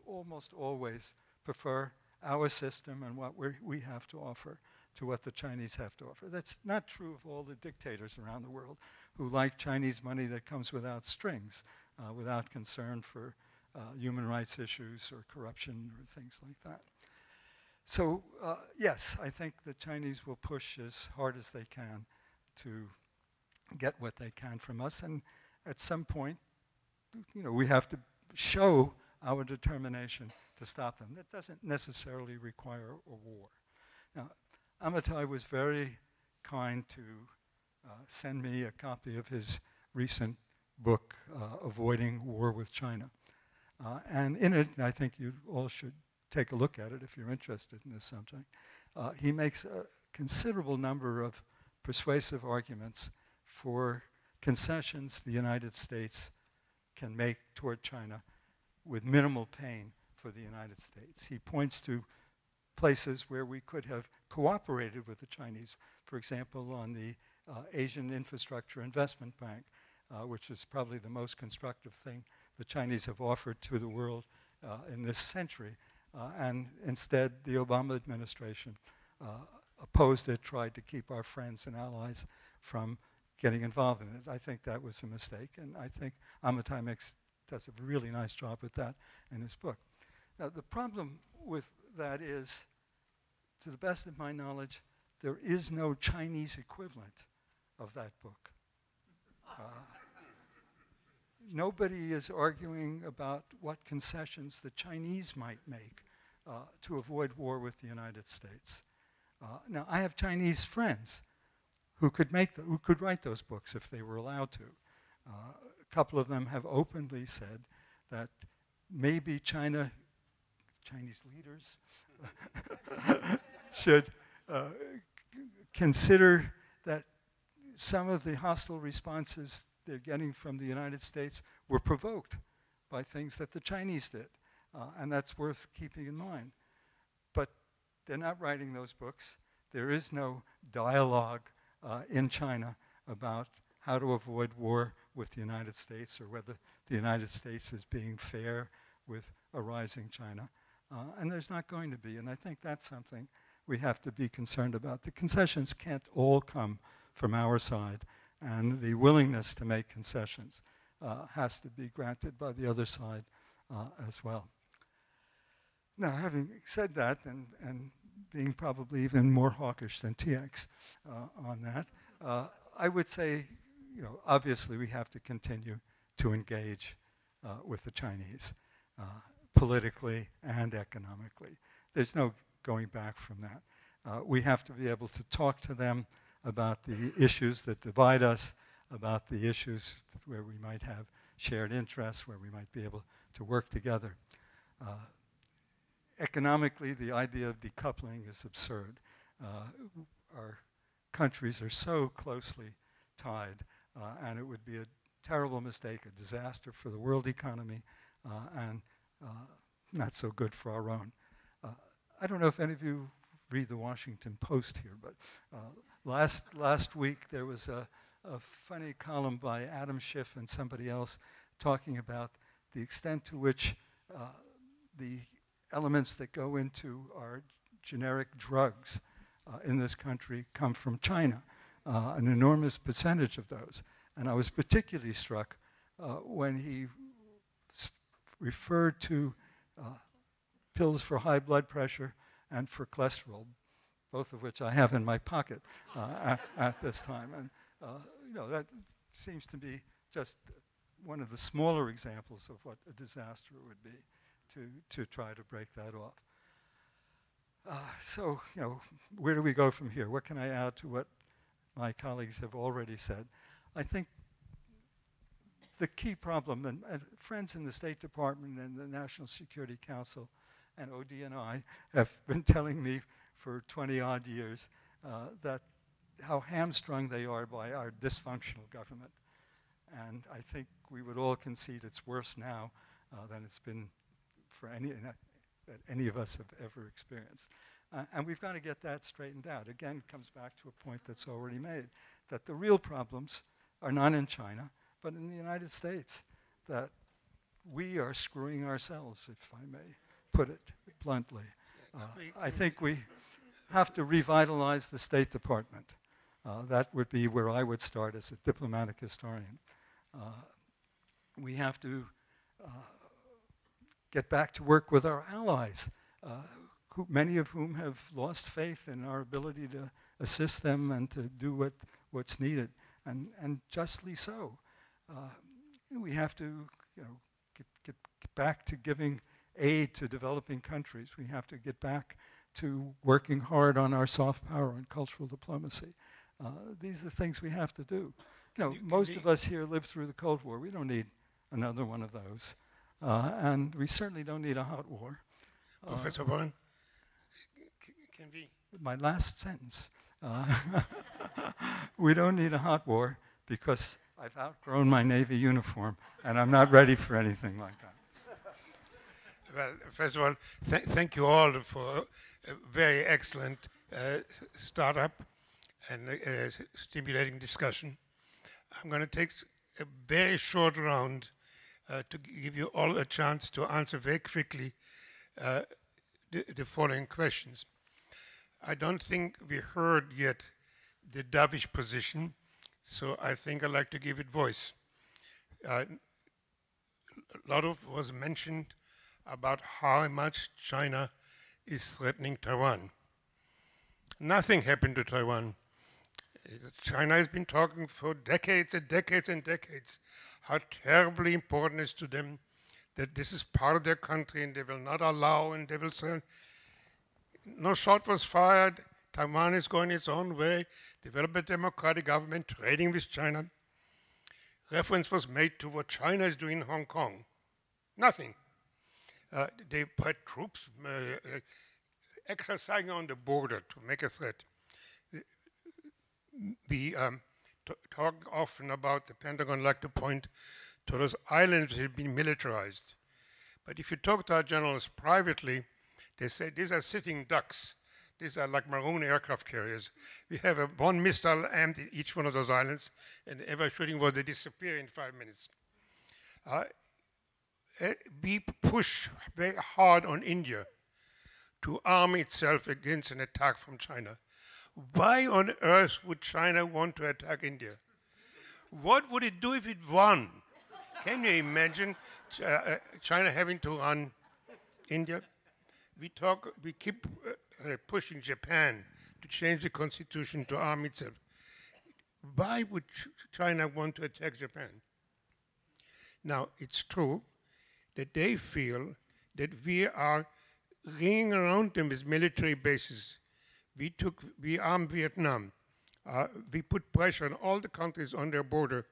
almost always prefer our system and what we have to offer to what the Chinese have to offer. That's not true of all the dictators around the world who like Chinese money that comes without strings, without concern for human rights issues or corruption or things like that. So yes, I think the Chinese will push as hard as they can to get what they can from us, and at some point, we have to show our determination to stop them. That doesn't necessarily require a war. Now, Amitai was very kind to send me a copy of his recent book, Avoiding War with China. And in it, and I think you all should take a look at it if you're interested in this subject, he makes a considerable number of persuasive arguments for concessions the United States can make toward China with minimal pain for the United States. He points to places where we could have cooperated with the Chinese, for example, on the Asian Infrastructure Investment Bank, which is probably the most constructive thing the Chinese have offered to the world in this century. And instead, the Obama administration opposed it, tried to keep our friends and allies from getting involved in it. I think that was a mistake, and I think Amitai does a really nice job with that in his book. Now, the problem with that is, to the best of my knowledge, there is no Chinese equivalent of that book. Nobody is arguing about what concessions the Chinese might make to avoid war with the United States. Now, I have Chinese friends who could write those books if they were allowed to. A couple of them have openly said that maybe Chinese leaders should consider that some of the hostile responses they're getting from the United States were provoked by things that the Chinese did, and that's worth keeping in mind. But they're not writing those books. There is no dialogue in China about how to avoid war with the United States or whether the United States is being fair with a rising China. And there's not going to be, and I think that's something we have to be concerned about. The concessions can't all come from our side. and the willingness to make concessions has to be granted by the other side as well. Now, having said that, and being probably even more hawkish than TX on that, I would say, obviously we have to continue to engage with the Chinese politically and economically. There's no going back from that. We have to be able to talk to them about the issues that divide us, about the issues where we might have shared interests, where we might be able to work together. Economically, the idea of decoupling is absurd. Our countries are so closely tied, and it would be a terrible mistake, a disaster for the world economy, and not so good for our own. I don't know if any of you read the Washington Post here, but last week there was a funny column by Adam Schiff and somebody else talking about the extent to which the elements that go into our generic drugs in this country come from China, an enormous percentage of those. And I was particularly struck when he referred to pills for high blood pressure and for cholesterol, both of which I have in my pocket at this time. And that seems to be just one of the smaller examples of what a disaster it would be to try to break that off. So, where do we go from here? What can I add to what my colleagues have already said? I think the key problem, and friends in the State Department and the National Security Council and ODNI have been telling me for 20-odd years that how hamstrung they are by our dysfunctional government. And I think we would all concede it's worse now than it's been for that any of us have ever experienced. And we've got to get that straightened out. Again, it comes back to a point that's already made, that the real problems are not in China, but in the United States, that we are screwing ourselves, if I may put it bluntly. I think we have to revitalize the State Department. That would be where I would start as a diplomatic historian. We have to get back to work with our allies, many of whom have lost faith in our ability to assist them and to do what's needed, and justly so. We have to get back to giving aid to developing countries. We have to get back to working hard on our soft power and cultural diplomacy. These are things we have to do. Most of us here lived through the Cold War. We don't need another one of those. And we certainly don't need a hot war. Professor Warren, can we? My last sentence. We don't need a hot war because I've outgrown my Navy uniform and I'm not ready for anything like that. Well, first of all, thank you all for a very excellent startup and stimulating discussion. I'm going to take a very short round to give you all a chance to answer very quickly the following questions. I don't think we heard yet the dovish position, so I think I'd like to give it voice. A lot of was mentioned about how much China is threatening Taiwan. Nothing happened to Taiwan. China has been talking for decades and decades and decades how terribly important it is to them that this is part of their country and they will not allow and they will say, no shot was fired, Taiwan is going its own way, develop a democratic government, trading with China. Reference was made to what China is doing in Hong Kong. Nothing. They put troops exercising on the border to make a threat. We talk often about the Pentagon like to point to those islands that have been militarized. But if you talk to our generals privately, they say these are sitting ducks. These are like maroon aircraft carriers. We have one missile aimed at each one of those islands, and ever shooting was they disappear in 5 minutes. We push very hard on India to arm itself against an attack from China. Why on earth would China want to attack India? What would it do if it won? Can you imagine China having to run India? We keep pushing Japan to change the constitution to arm itself. Why would China want to attack Japan? Now, it's true that they feel that we are ringing around them with military bases. We armed Vietnam. We put pressure on all the countries on their border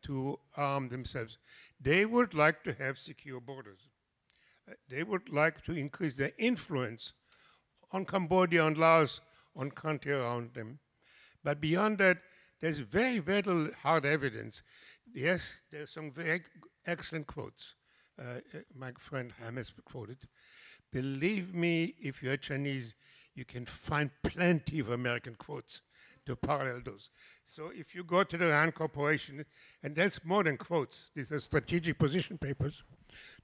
to arm themselves. They would like to have secure borders. They would like to increase their influence on Cambodia and Laos, on country around them. But beyond that, there's very little hard evidence. Yes, there's some very excellent quotes. My friend Hamas quoted, "Believe me, if you're Chinese, you can find plenty of American quotes to parallel those." So if you go to the RAND Corporation, and that's more than quotes, these are strategic position papers,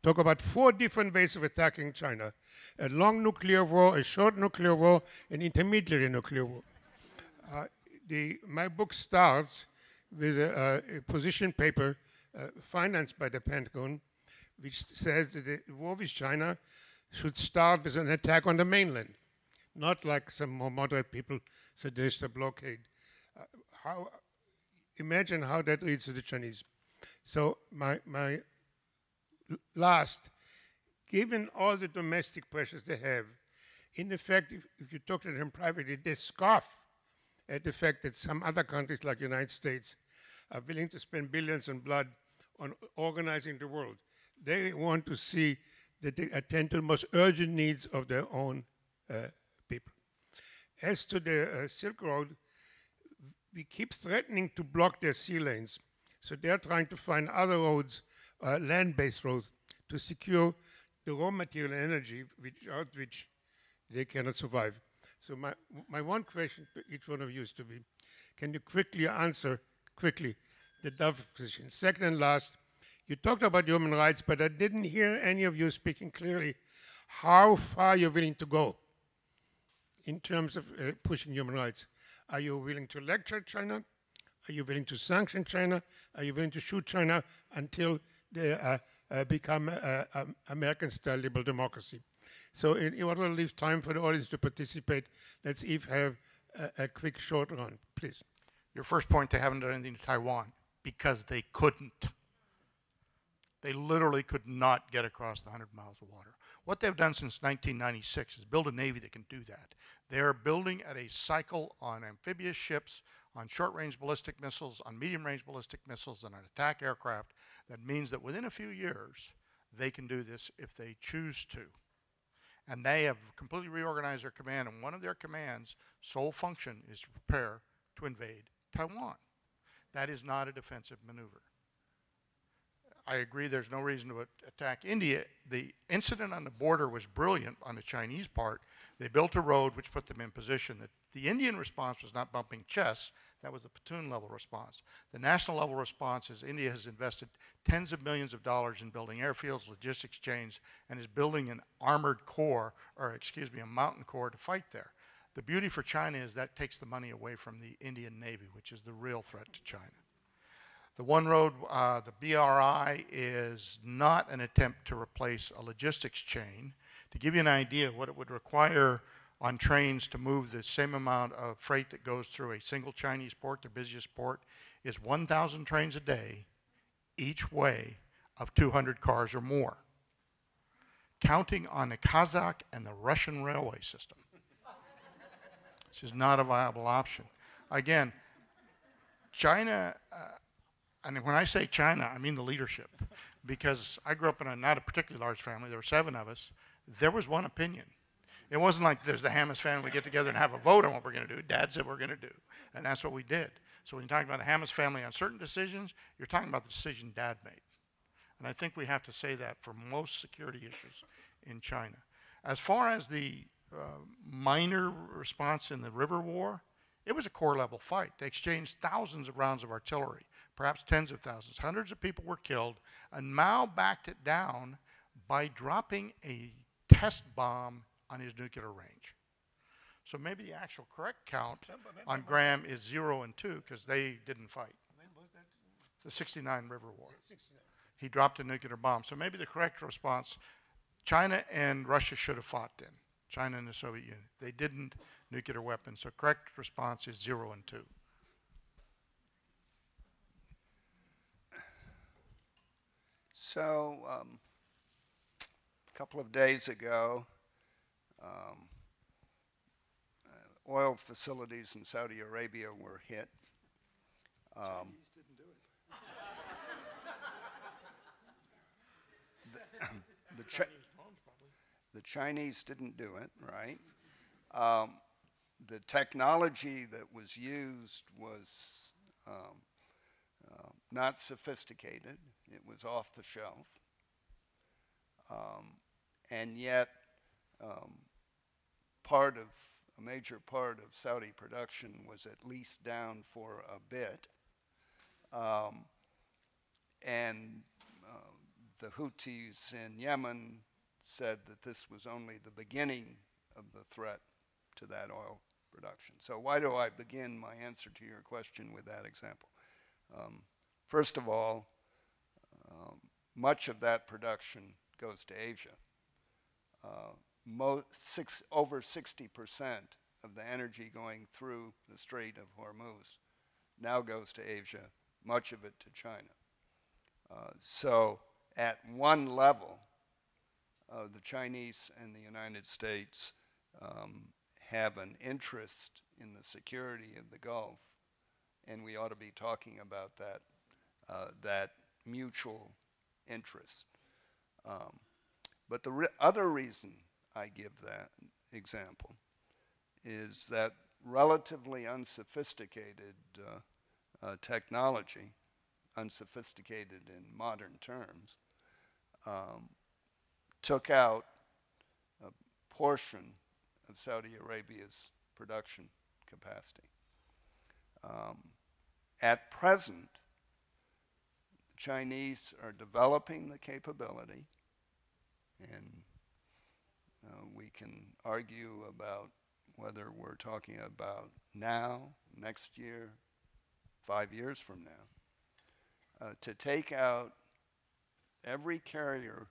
talk about 4 different ways of attacking China: a long nuclear war, a short nuclear war, an intermediary nuclear war. My book starts with a position paper financed by the Pentagon, which says that the war with China should start with an attack on the mainland, not like some more moderate people suggest a blockade. Imagine how that reads to the Chinese. So my last, given all the domestic pressures they have, in effect, if you talk to them privately, they scoff at the fact that some other countries like the United States are willing to spend billions in blood on organizing the world. They want to see that they attend to the most urgent needs of their own people. As to the Silk Road, we keep threatening to block their sea lanes. So they're trying to find other roads, land-based roads, to secure the raw material and energy without which they cannot survive. So my one question to each one of you is to be, can you quickly answer the Dove position? Second and last, you talked about human rights, but I didn't hear any of you speaking clearly how far you're willing to go in terms of pushing human rights. Are you willing to lecture China? Are you willing to sanction China? Are you willing to shoot China until they become American-style liberal democracy? So in order to leave time for the audience to participate, let's have a quick short round, please. Your first point, they haven't done anything to Taiwan because they couldn't. They literally could not get across the 100 miles of water. What they've done since 1996 is build a Navy that can do that. They're building at a cycle on amphibious ships, on short-range ballistic missiles, on medium-range ballistic missiles, and on attack aircraft. That means that within a few years, they can do this if they choose to. And they have completely reorganized their command, and one of their command's sole function is to prepare to invade Taiwan. That is not a defensive maneuver. I agree there's no reason to attack India. The incident on the border was brilliant on the Chinese part. They built a road which put them in position. The Indian response was not bumping chests. That was the platoon level response. The national level response is India has invested tens of millions of dollars in building airfields, logistics chains, and is building an armored corps, a mountain corps to fight there. The beauty for China is that takes the money away from the Indian Navy, which is the real threat to China. The One Road, the BRI, is not an attempt to replace a logistics chain. To give you an idea of what it would require on trains to move the same amount of freight that goes through a single Chinese port, the busiest port, is 1,000 trains a day, each way of 200 cars or more, counting on the Kazakh and the Russian railway system. This is not a viable option. Again, China, and when I say China, I mean the leadership, because I grew up in not a particularly large family. There were 7 of us. There was one opinion. It wasn't like there's the Hamas family, we get together and have a vote on what we're going to do. Dad said we're going to do, and that's what we did. So when you're talking about the Hamas family on certain decisions, you're talking about the decision Dad made. And I think we have to say that for most security issues in China. As far as the minor response in the river war, it was a corps level fight. They exchanged thousands of rounds of artillery, perhaps tens of thousands. Hundreds of people were killed, and Mao backed it down by dropping a test bomb on his nuclear range. So maybe the actual correct count on Graham is 0 and 2 because they didn't fight. When was that The 69 River War. He dropped a nuclear bomb. So maybe the correct response, China and Russia should have fought then. China and the Soviet Union. They didn't, nuclear weapons. So correct response is 0 and 2. So a couple of days ago, oil facilities in Saudi Arabia were hit. Chinese didn't do it. The Chinese didn't do it, right? The technology that was used was not sophisticated. It was off the shelf. And yet, a major part of Saudi production was at least down for a bit. The Houthis in Yemen said that this was only the beginning of the threat to that oil production. So why do I begin my answer to your question with that example? First of all, much of that production goes to Asia. Over 60% of the energy going through the Strait of Hormuz now goes to Asia, much of it to China. So at one level, the Chinese and the United States have an interest in the security of the Gulf, and we ought to be talking about that mutual interest. But the other reason I give that example is that relatively unsophisticated technology, unsophisticated in modern terms, took out a portion of Saudi Arabia's production capacity. At present, the Chinese are developing the capability, and we can argue about whether we're talking about now, next year, 5 years from now, to take out every carrier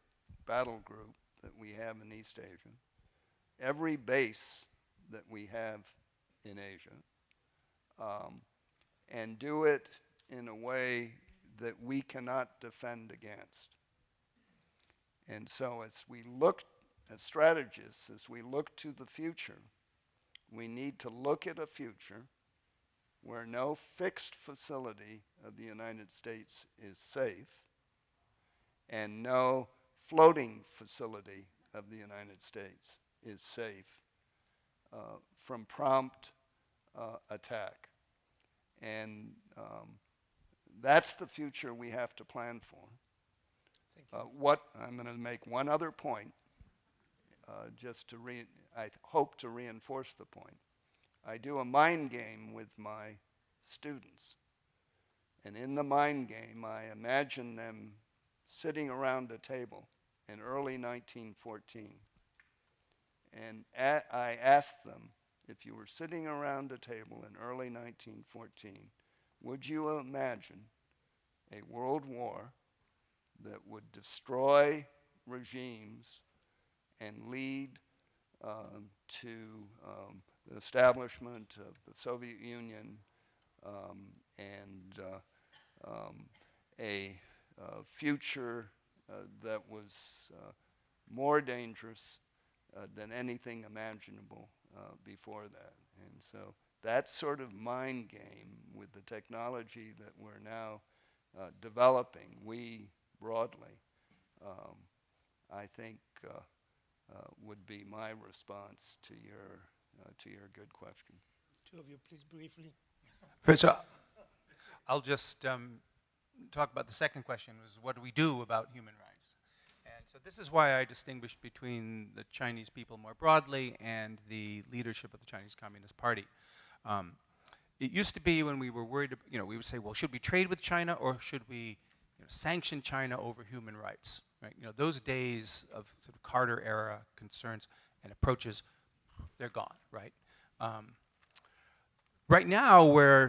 battle group that we have in East Asia, every base that we have in Asia, and do it in a way that we cannot defend against. And so as we look as strategists, as we look to the future, we need to look at a future where no fixed facility of the United States is safe and no floating facility of the United States is safe from prompt attack. And that's the future we have to plan for. I'm going to make one other point, I hope to reinforce the point. I do a mind game with my students. And in the mind game, I imagine them sitting around a table in early 1914. And I asked them, if you were sitting around a table in early 1914, would you imagine a world war that would destroy regimes and lead to the establishment of the Soviet Union and a future that was more dangerous than anything imaginable before that? And so that sort of mind game with the technology that we're now developing, we broadly, I think would be my response to your good question. Two of you, please briefly. So I'll just talk about the second question, was what do we do about human rights? And so this is why I distinguish between the Chinese people more broadly and the leadership of the Chinese Communist Party. It used to be when we were worried, we would say, well, should we trade with China or should we sanction China over human rights? Right? Those days of sort of Carter era concerns and approaches, they're gone, right? right now, we're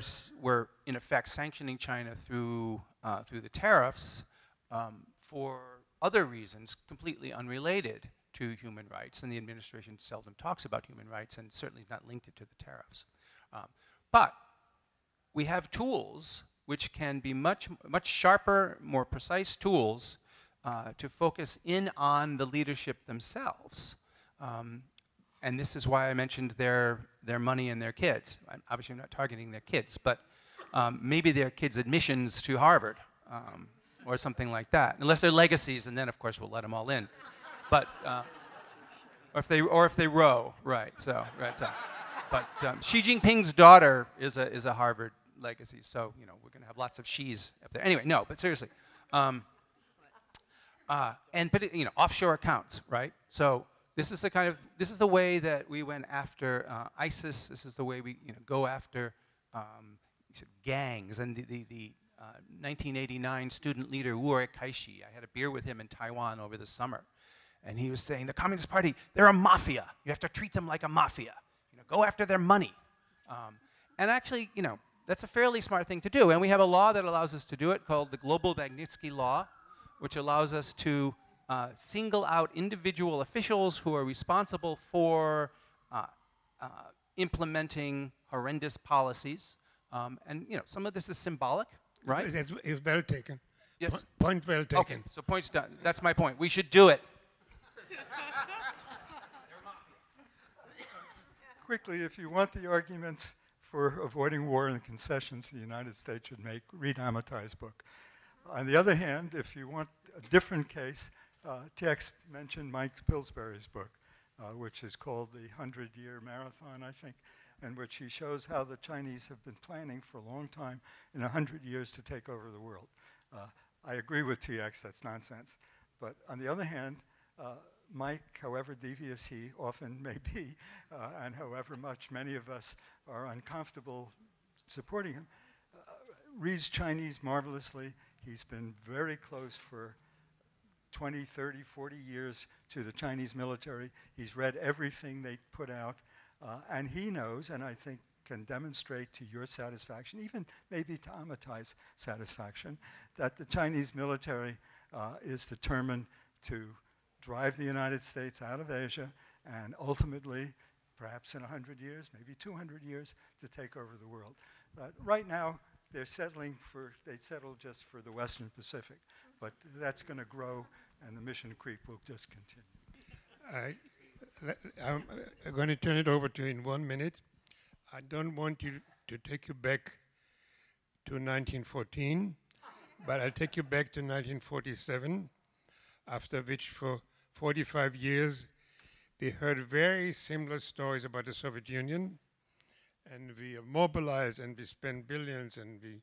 in effect sanctioning China through the tariffs for other reasons completely unrelated to human rights, and the administration seldom talks about human rights, and certainly not linked it to the tariffs. But we have tools which can be much sharper, more precise tools to focus in on the leadership themselves. And this is why I mentioned their money and their kids. Obviously, I'm not targeting their kids, but maybe their kids' admissions to Harvard or something like that. Unless they're legacies, and then of course we'll let them all in. But or if they row, right? So right. But Xi Jinping's daughter is a Harvard legacy, so we're going to have lots of Xis up there. Anyway, no, but seriously, but offshore accounts, right? So this is the way that we went after ISIS. This is the way we go after gangs. And the 1989 student leader Wu Kaishi, I had a beer with him in Taiwan over the summer, and he was saying the Communist Party, they're a mafia. You have to treat them like a mafia. Go after their money. And actually, that's a fairly smart thing to do. And we have a law that allows us to do it called the Global Magnitsky Law, which allows us to single out individual officials who are responsible for implementing horrendous policies. And some of this is symbolic, right? It's well taken. Yes. Point well taken. Okay, so point's done. That's my point. We should do it. Quickly, if you want the arguments for avoiding war and the concessions the United States should make, read Amitai's book. On the other hand, if you want a different case, TX mentioned Mike Pillsbury's book, which is called The 100-Year Marathon, I think, in which he shows how the Chinese have been planning for a long time, in 100 years, to take over the world. I agree with TX, that's nonsense. But on the other hand, Mike, however devious he often may be, and however much many of us are uncomfortable supporting him, reads Chinese marvelously. He's been very close for 20, 30, 40 years to the Chinese military. He's read everything they put out, and he knows, and I think can demonstrate to your satisfaction, even maybe to Amitai's satisfaction, that the Chinese military is determined to drive the United States out of Asia, and ultimately, perhaps in 100 years, maybe 200 years, to take over the world. Right now, they settled just for the Western Pacific, but that's going to grow, and the mission creep will just continue. I'm going to turn it over to you in 1 minute. I don't want you to take you back to 1914, but I'll take you back to 1947, after which for 45 years we heard very similar stories about the Soviet Union, and we mobilized and we spent billions and we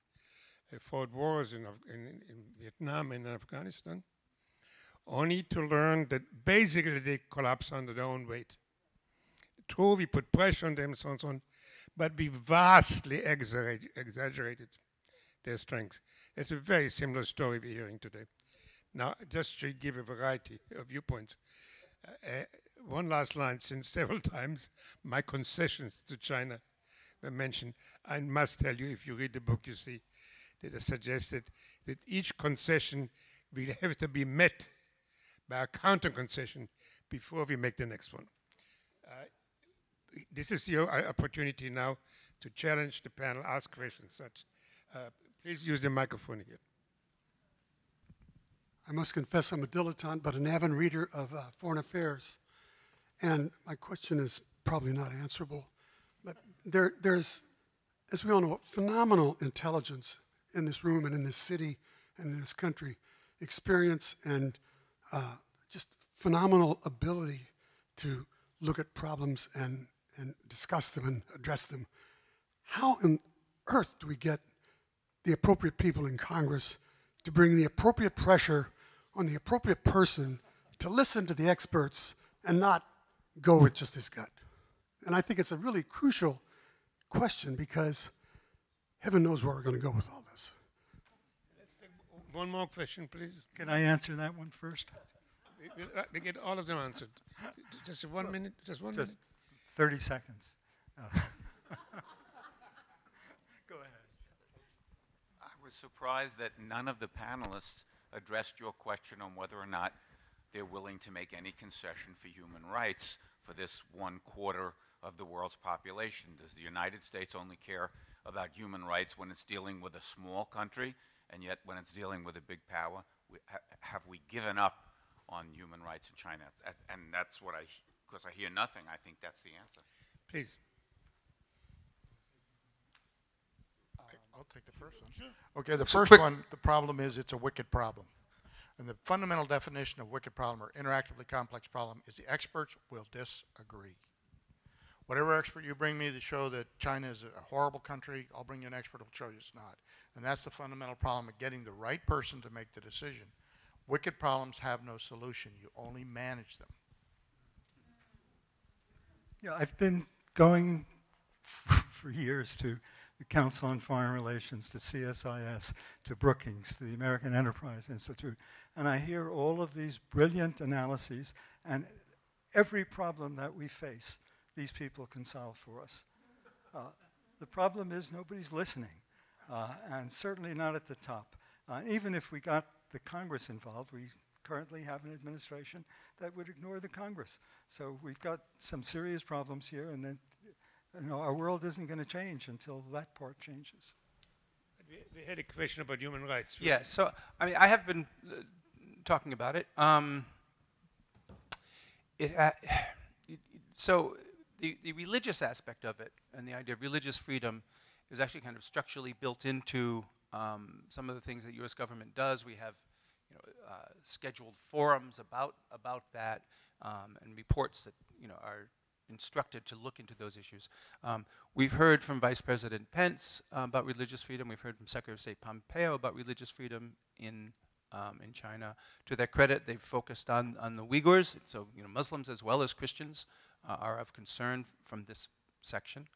fought wars in Vietnam and in Afghanistan, only to learn that basically they collapsed under their own weight. True, we put pressure on them, so on and so on, but we vastly exaggerated their strength. It's a very similar story we're hearing today. Now, just to give a variety of viewpoints, one last line, since several times my concessions to China were mentioned, I must tell you, if you read the book, you see that I suggested that each concession will have to be met by a counter-concession before we make the next one. This is your opportunity now to challenge the panel, ask questions. Such. Please use the microphone here. I must confess I'm a dilettante, but an avid reader of foreign affairs. And my question is probably not answerable. But there's, as we all know, phenomenal intelligence in this room and in this city and in this country. Experience and just phenomenal ability to look at problems and discuss them and address them. How on earth do we get the appropriate people in Congress to bring the appropriate pressure on the appropriate person to listen to the experts and not go with just his gut? And I think it's a really crucial question, because heaven knows where we're going to go with all this. Let's take one more question, please. Can I answer that one first? We get all of them answered. Just 1 minute, just one minute. 30 seconds. was surprised that none of the panelists addressed your question on whether or not they're willing to make any concession for human rights for this 1/4 of the world's population. Does the United States only care about human rights when it's dealing with a small country, and yet when it's dealing with a big power, have we given up on human rights in China? And that's what because I hear nothing, I think that's the answer. Please. I'll take the first one. Sure. Okay, the first one, the problem is it's a wicked problem. And the fundamental definition of wicked problem or interactively complex problem is the experts will disagree. Whatever expert you bring me to show that China is a horrible country, I'll bring you an expert who will show you it's not. And that's the fundamental problem of getting the right person to make the decision. Wicked problems have no solution. You only manage them. Yeah, I've been going for years to the Council on Foreign Relations, to CSIS, to Brookings, to the American Enterprise Institute, and I hear all of these brilliant analyses, and every problem that we face, these people can solve for us. The problem is nobody's listening, and certainly not at the top. Even if we got the Congress involved, we currently have an administration that would ignore the Congress. So we've got some serious problems here, and then our world isn't going to change until that part changes. We had a question about human rights. Yeah, so I mean, I have been talking about it. So the religious aspect of it and the idea of religious freedom is actually kind of structurally built into some of the things that U.S. government does. We have scheduled forums about that and reports that are instructed to look into those issues. We've heard from Vice President Pence about religious freedom. We've heard from Secretary of State Pompeo about religious freedom in China. To their credit, they've focused on the Uyghurs. So Muslims as well as Christians are of concern from this section.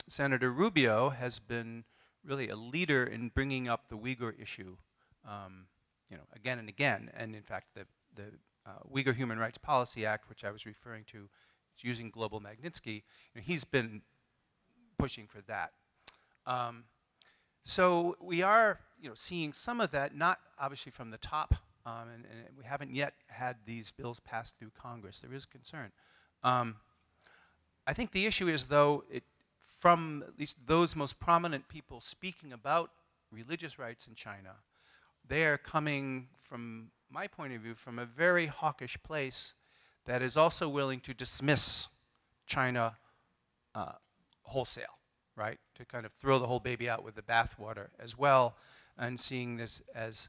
Senator Rubio has been really a leader in bringing up the Uyghur issue, again and again. And in fact, the Uyghur Human Rights Policy Act, which I was referring to, using Global Magnitsky, he's been pushing for that. So we are, seeing some of that, not obviously from the top, and we haven't yet had these bills passed through Congress. There is concern. I think the issue is, though, from at least those most prominent people speaking about religious rights in China, they are coming, from my point of view, from a very hawkish place that is also willing to dismiss China wholesale, right? To kind of throw the whole baby out with the bathwater as well, and seeing this as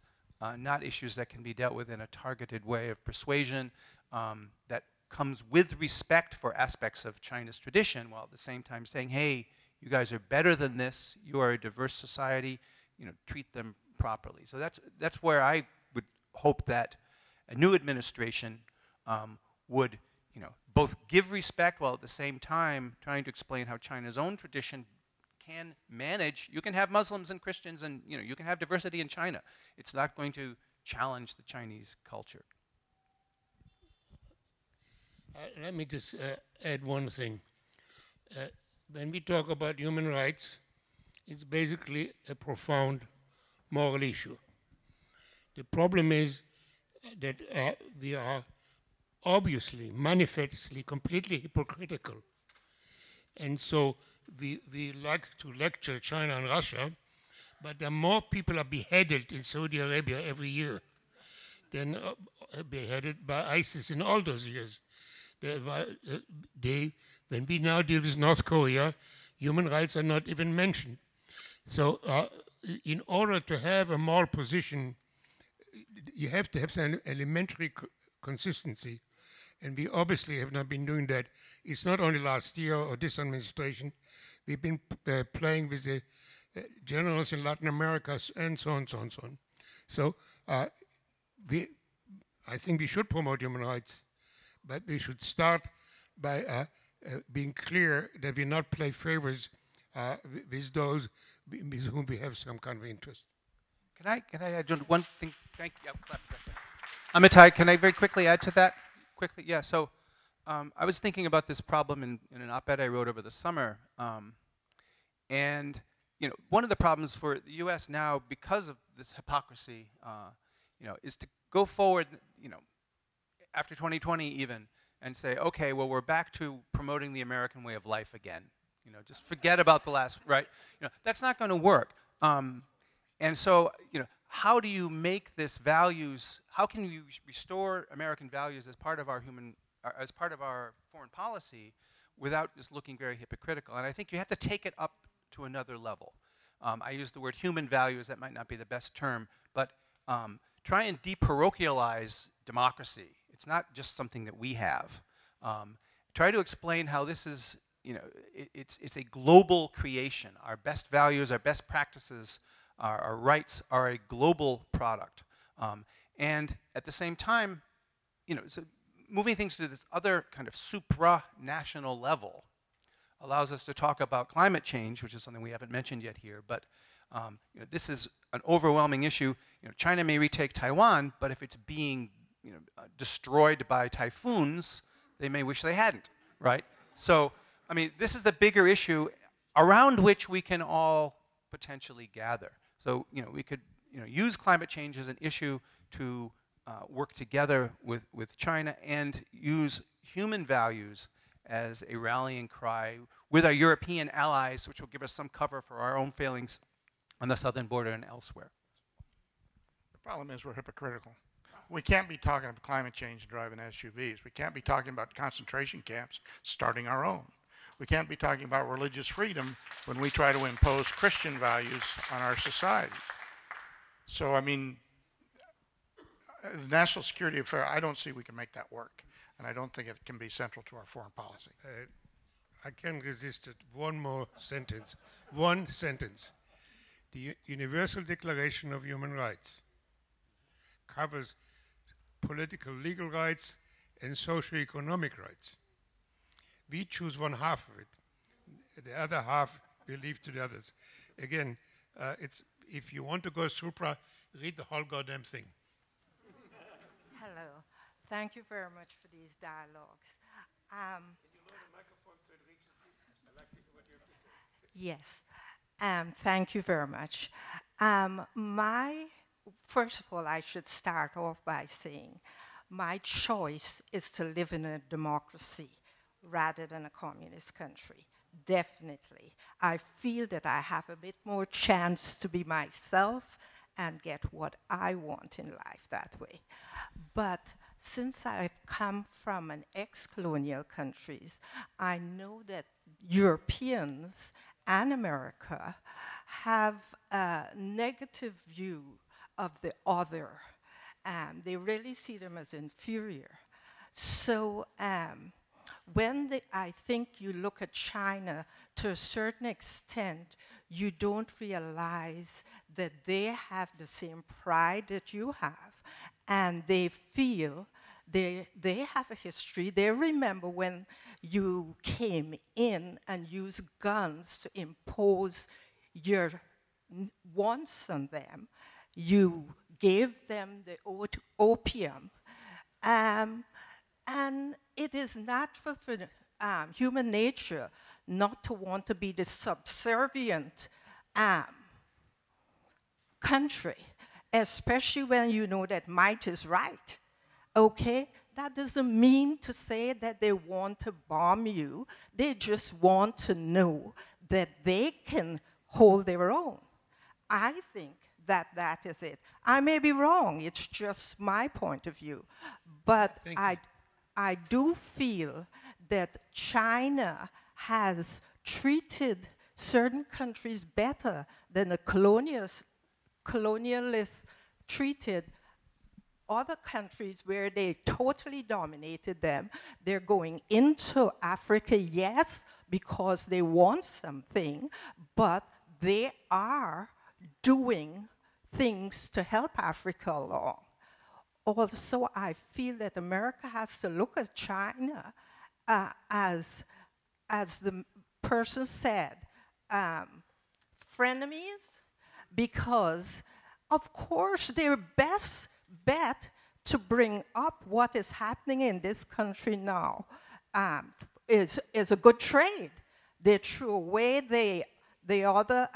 not issues that can be dealt with in a targeted way of persuasion that comes with respect for aspects of China's tradition, while at the same time saying, hey, you guys are better than this, you are a diverse society, treat them properly. So that's where I would hope that a new administration would, both give respect while at the same time trying to explain how China's own tradition can manage. You can have Muslims and Christians, and you can have diversity in China. It's not going to challenge the Chinese culture. Let me just add one thing. When we talk about human rights, it's basically a profound moral issue. The problem is that we are obviously, manifestly, completely hypocritical. And so we like to lecture China and Russia, but there are more people are beheaded in Saudi Arabia every year than beheaded by ISIS in all those years. When we now deal with North Korea, human rights are not even mentioned. So in order to have a moral position, you have to have some elementary consistency. And we obviously have not been doing that. It's not only last year or this administration. We've been playing with the generals in Latin America and so on, so on, so on. So I think we should promote human rights, but we should start by being clear that we not play favors with those with whom we have some kind of interest. Can I add one thing? Thank you. Amitai, can I very quickly add to that? Quickly, yeah. So I was thinking about this problem in an op-ed I wrote over the summer, and one of the problems for the U.S. now, because of this hypocrisy, is to go forward, after 2020 even, and say, okay, well, we're back to promoting the American way of life again. Just forget about the last, right? That's not going to work. And so, how do you make this values? How can you restore American values as part of our as part of our foreign policy, without just looking very hypocritical? And I think you have to take it up to another level. I use the word human values. That might not be the best term, but try and deparochialize democracy. It's not just something that we have. Try to explain how this is, it's a global creation. Our best values, our best practices, our rights are a global product. And at the same time, so moving things to this other kind of supranational level allows us to talk about climate change, which is something we haven't mentioned yet here. But this is an overwhelming issue. China may retake Taiwan, but if it's being destroyed by typhoons, they may wish they hadn't, right? So, I mean, this is the bigger issue around which we can all potentially gather. So, we could use climate change as an issue to work together with China and use human values as a rallying cry with our European allies, which will give us some cover for our own failings on the southern border and elsewhere. The problem is we're hypocritical. We can't be talking about climate change and driving SUVs. We can't be talking about concentration camps starting our own. We can't be talking about religious freedom when we try to impose Christian values on our society. So, I mean, the national security affair, I don't see we can make that work. And I don't think it can be central to our foreign policy. I can't resist it. One more sentence. One sentence. The Universal Declaration of Human Rights covers political, legal rights and socio-economic rights. We choose one half of it. The other half we leave to the others. Again, if you want to go supra, read the whole goddamn thing. Hello. Thank you very much for these dialogues. Can you lower the microphone so it reaches you? I like what you have to say. Yes. Thank you very much. First of all, I should start off by saying my choice is to live in a democracy rather than a communist country. Definitely. I feel that I have a bit more chance to be myself and get what I want in life that way. But since I've come from an ex-colonial countries, I know that Europeans and America have a negative view of the other. They really see them as inferior. So I think you look at China, to a certain extent, you don't realize that they have the same pride that you have. And they feel they have a history. They remember when you came in and used guns to impose your wants on them. You gave them the opium. And it is natural for human nature not to want to be the subservient country, especially when you know that might is right. Okay? That doesn't mean to say that they want to bomb you. They just want to know that they can hold their own. I think that that is it. I may be wrong. It's just my point of view. But I do feel that China has treated certain countries better than the colonialists treated other countries where they totally dominated them. They're going into Africa, yes, because they want something, but they are doing things to help Africa along. Also, I feel that America has to look at China as the person said, frenemies, because of course their best bet to bring up what is happening in this country now is a good trade. They threw away the other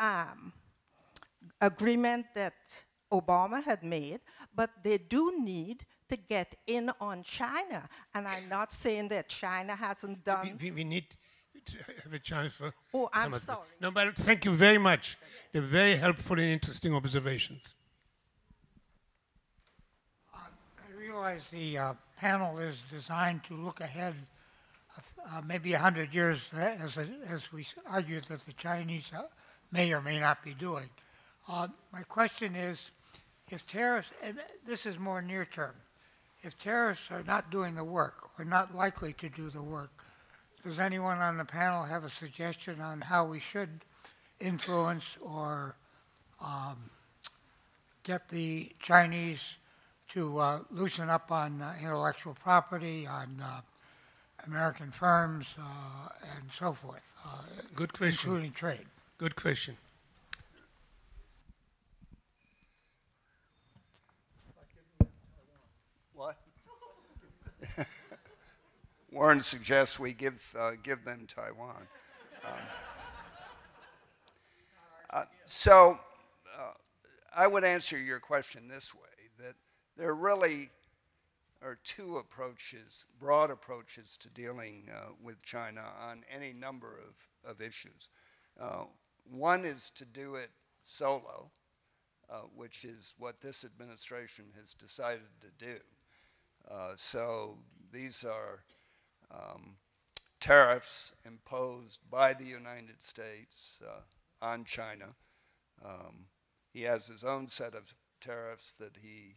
agreement that Obama had made, but they do need to get in on China. And I'm not saying that China hasn't done. We need to have a chance for. Oh, I'm some of them. sorry. No, but thank you very much. They're very helpful and interesting observations. I realize the panel is designed to look ahead maybe 100 years, as we argued that the Chinese may or may not be doing. My question is, if tariffs, and this is more near term, if tariffs are not doing the work, or not likely to do the work, does anyone on the panel have a suggestion on how we should influence or get the Chinese to loosen up on intellectual property, on American firms, and so forth? Good question. Including trade. Good question. What? Warren suggests we give them Taiwan. So I would answer your question this way, that there really are two approaches, broad approaches to dealing with China on any number of issues. One is to do it solo, which is what this administration has decided to do. So these are tariffs imposed by the United States on China. He has his own set of tariffs that he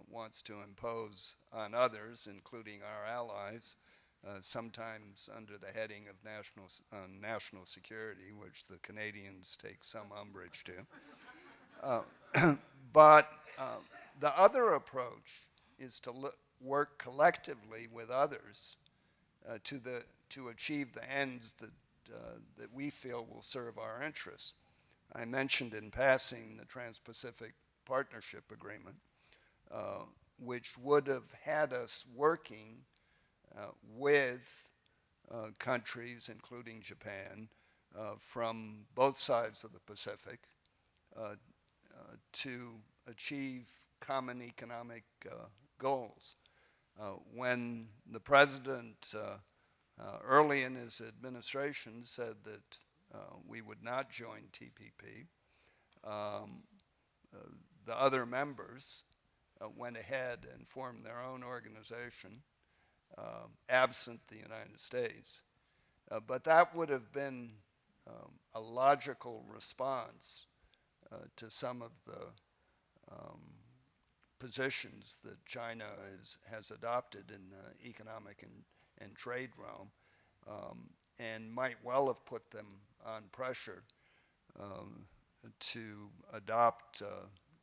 wants to impose on others, including our allies, sometimes under the heading of national security, which the Canadians take some umbrage to. But the other approach is to work collectively with others to achieve the ends that we feel will serve our interests. I mentioned in passing the Trans-Pacific Partnership Agreement, which would have had us working with countries, including Japan, from both sides of the Pacific to achieve common economic goals. When the president early in his administration said that we would not join TPP, the other members went ahead and formed their own organization, absent the United States. But that would have been a logical response to some of the positions that China has adopted in the economic and trade realm, and might well have put them on pressure to adopt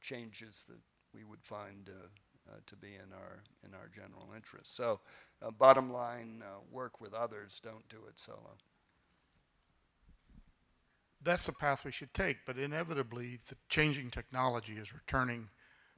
changes that we would find to be in our general interest. So, bottom line, work with others, don't do it solo. That's the path we should take, but inevitably the changing technology is returning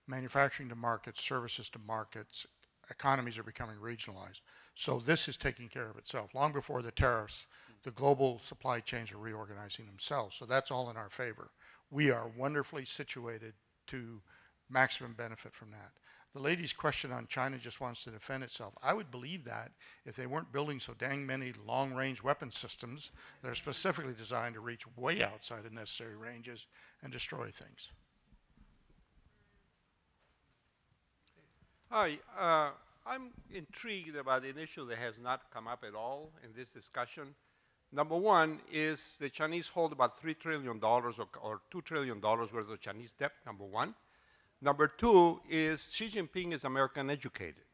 manufacturing to markets, services to markets, economies are becoming regionalized. So this is taking care of itself. Long before the tariffs, the global supply chains are reorganizing themselves. So that's all in our favor. We are wonderfully situated to maximum benefit from that. The lady's question on China just wants to defend itself. I would believe that if they weren't building so dang many long-range weapon systems that are specifically designed to reach way outside of necessary ranges and destroy things. Hi, I'm intrigued about an issue that has not come up at all in this discussion. Number one is the Chinese hold about $3 trillion or $2 trillion worth of Chinese debt, number one. Number two is Xi Jinping is American educated.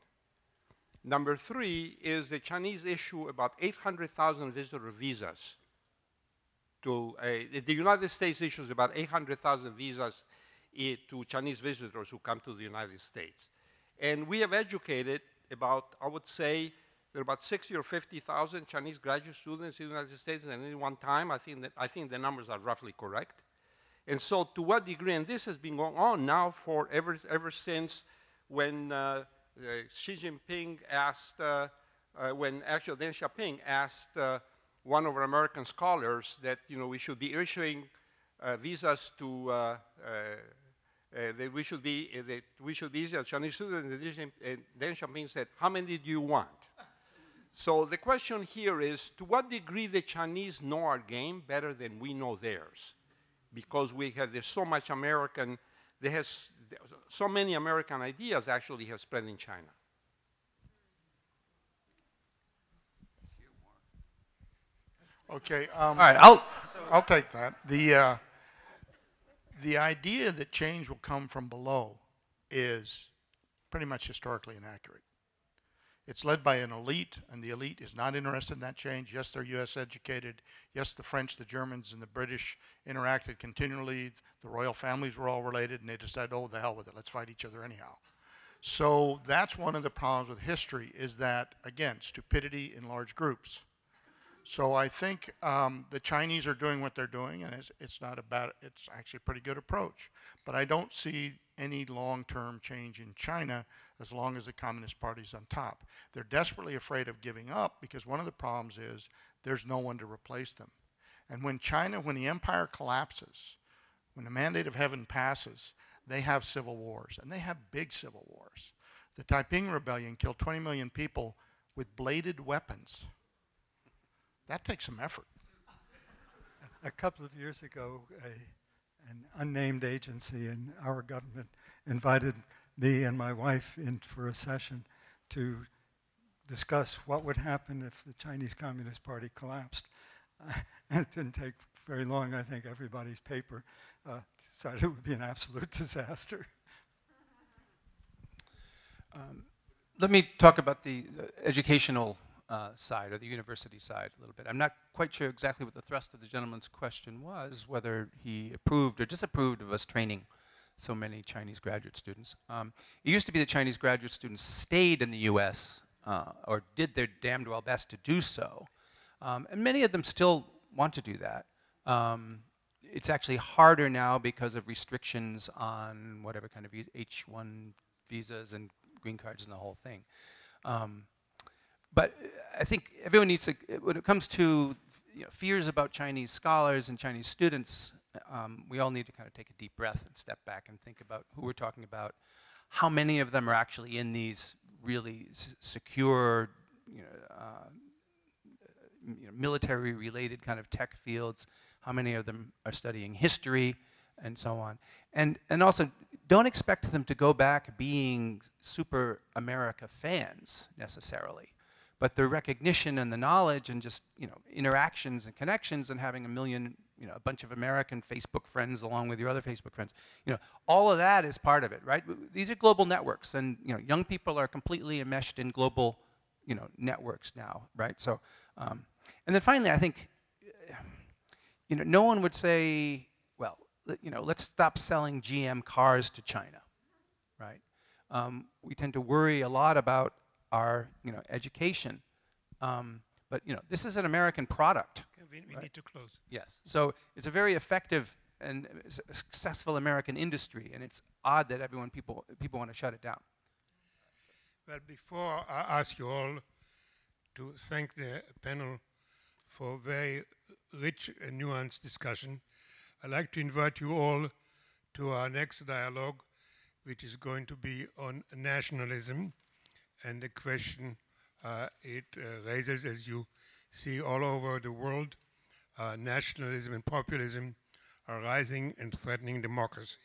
Number three is the Chinese issue about 800,000 visitor visas. The United States issues about 800,000 visas to Chinese visitors who come to the United States. And we have educated about, I would say, there are about 60 or 50,000 Chinese graduate students in the United States at any one time. I think the numbers are roughly correct. And so to what degree, and this has been going on now for ever since when Xi Jinping asked, when actually Deng Xiaoping asked one of our American scholars that we should be issuing visas to that we should be a Chinese student. And Deng Xiaoping said, "How many do you want?" So the question here is, to what degree the Chinese know our game better than we know theirs? Because there's so much American, so many American ideas actually have spread in China. Okay. All right, I'll take that. The idea that change will come from below is pretty much historically inaccurate. It's led by an elite, and the elite is not interested in that change. Yes, they're US educated. Yes, the French, the Germans, and the British interacted continually. The royal families were all related, and they decided, oh, the hell with it, let's fight each other anyhow. So that's one of the problems with history, is that, again, stupidity in large groups. So I think the Chinese are doing what they're doing, and it's actually a pretty good approach. But I don't see any long-term change in China as long as the Communist Party's on top. They're desperately afraid of giving up because one of the problems is there's no one to replace them. And when the empire collapses, when the mandate of heaven passes, they have civil wars, and they have big civil wars. The Taiping Rebellion killed 20 million people with bladed weapons. That takes some effort. A couple of years ago, an unnamed agency in our government invited me and my wife in for a session to discuss what would happen if the Chinese Communist Party collapsed. And it didn't take very long. I think everybody's paper decided it would be an absolute disaster. Let me talk about the educational side, or the university side, a little bit. I'm not quite sure exactly what the thrust of the gentleman's question was, whether he approved or disapproved of us training so many Chinese graduate students. It used to be that Chinese graduate students stayed in the US, or did their damned well best to do so. And many of them still want to do that. It's actually harder now because of restrictions on whatever kind of H-1 visas and green cards and the whole thing. But I think everyone needs to, when it comes to fears about Chinese scholars and Chinese students, we all need to kind of take a deep breath and step back and think about who we're talking about, how many of them are actually in these really secure, military-related kind of tech fields, how many of them are studying history, and so on. And also, don't expect them to go back being super America fans, necessarily. But the recognition and the knowledge and just interactions and connections and having a bunch of American Facebook friends along with your other Facebook friends, all of that is part of it, right? These are global networks, and young people are completely enmeshed in global, networks now, right? So, and then finally, I think, no one would say, well, let's stop selling GM cars to China, right? We tend to worry a lot about our education, but this is an American product. We right? need to close. Yes, so it's a very effective and successful American industry, and it's odd that people want to shut it down. Well, before I ask you all to thank the panel for a very rich and nuanced discussion, I'd like to invite you all to our next dialogue, which is going to be on nationalism and the question it raises, as you see all over the world. Nationalism and populism are rising and threatening democracy.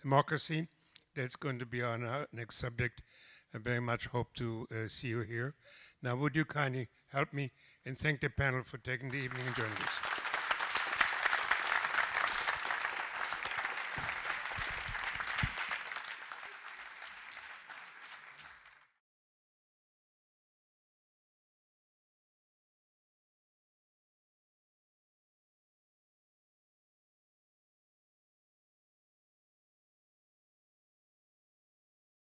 Democracy, that's going to be on our next subject. I very much hope to see you here. Now, would you kindly help me and thank the panel for taking the evening and joining us.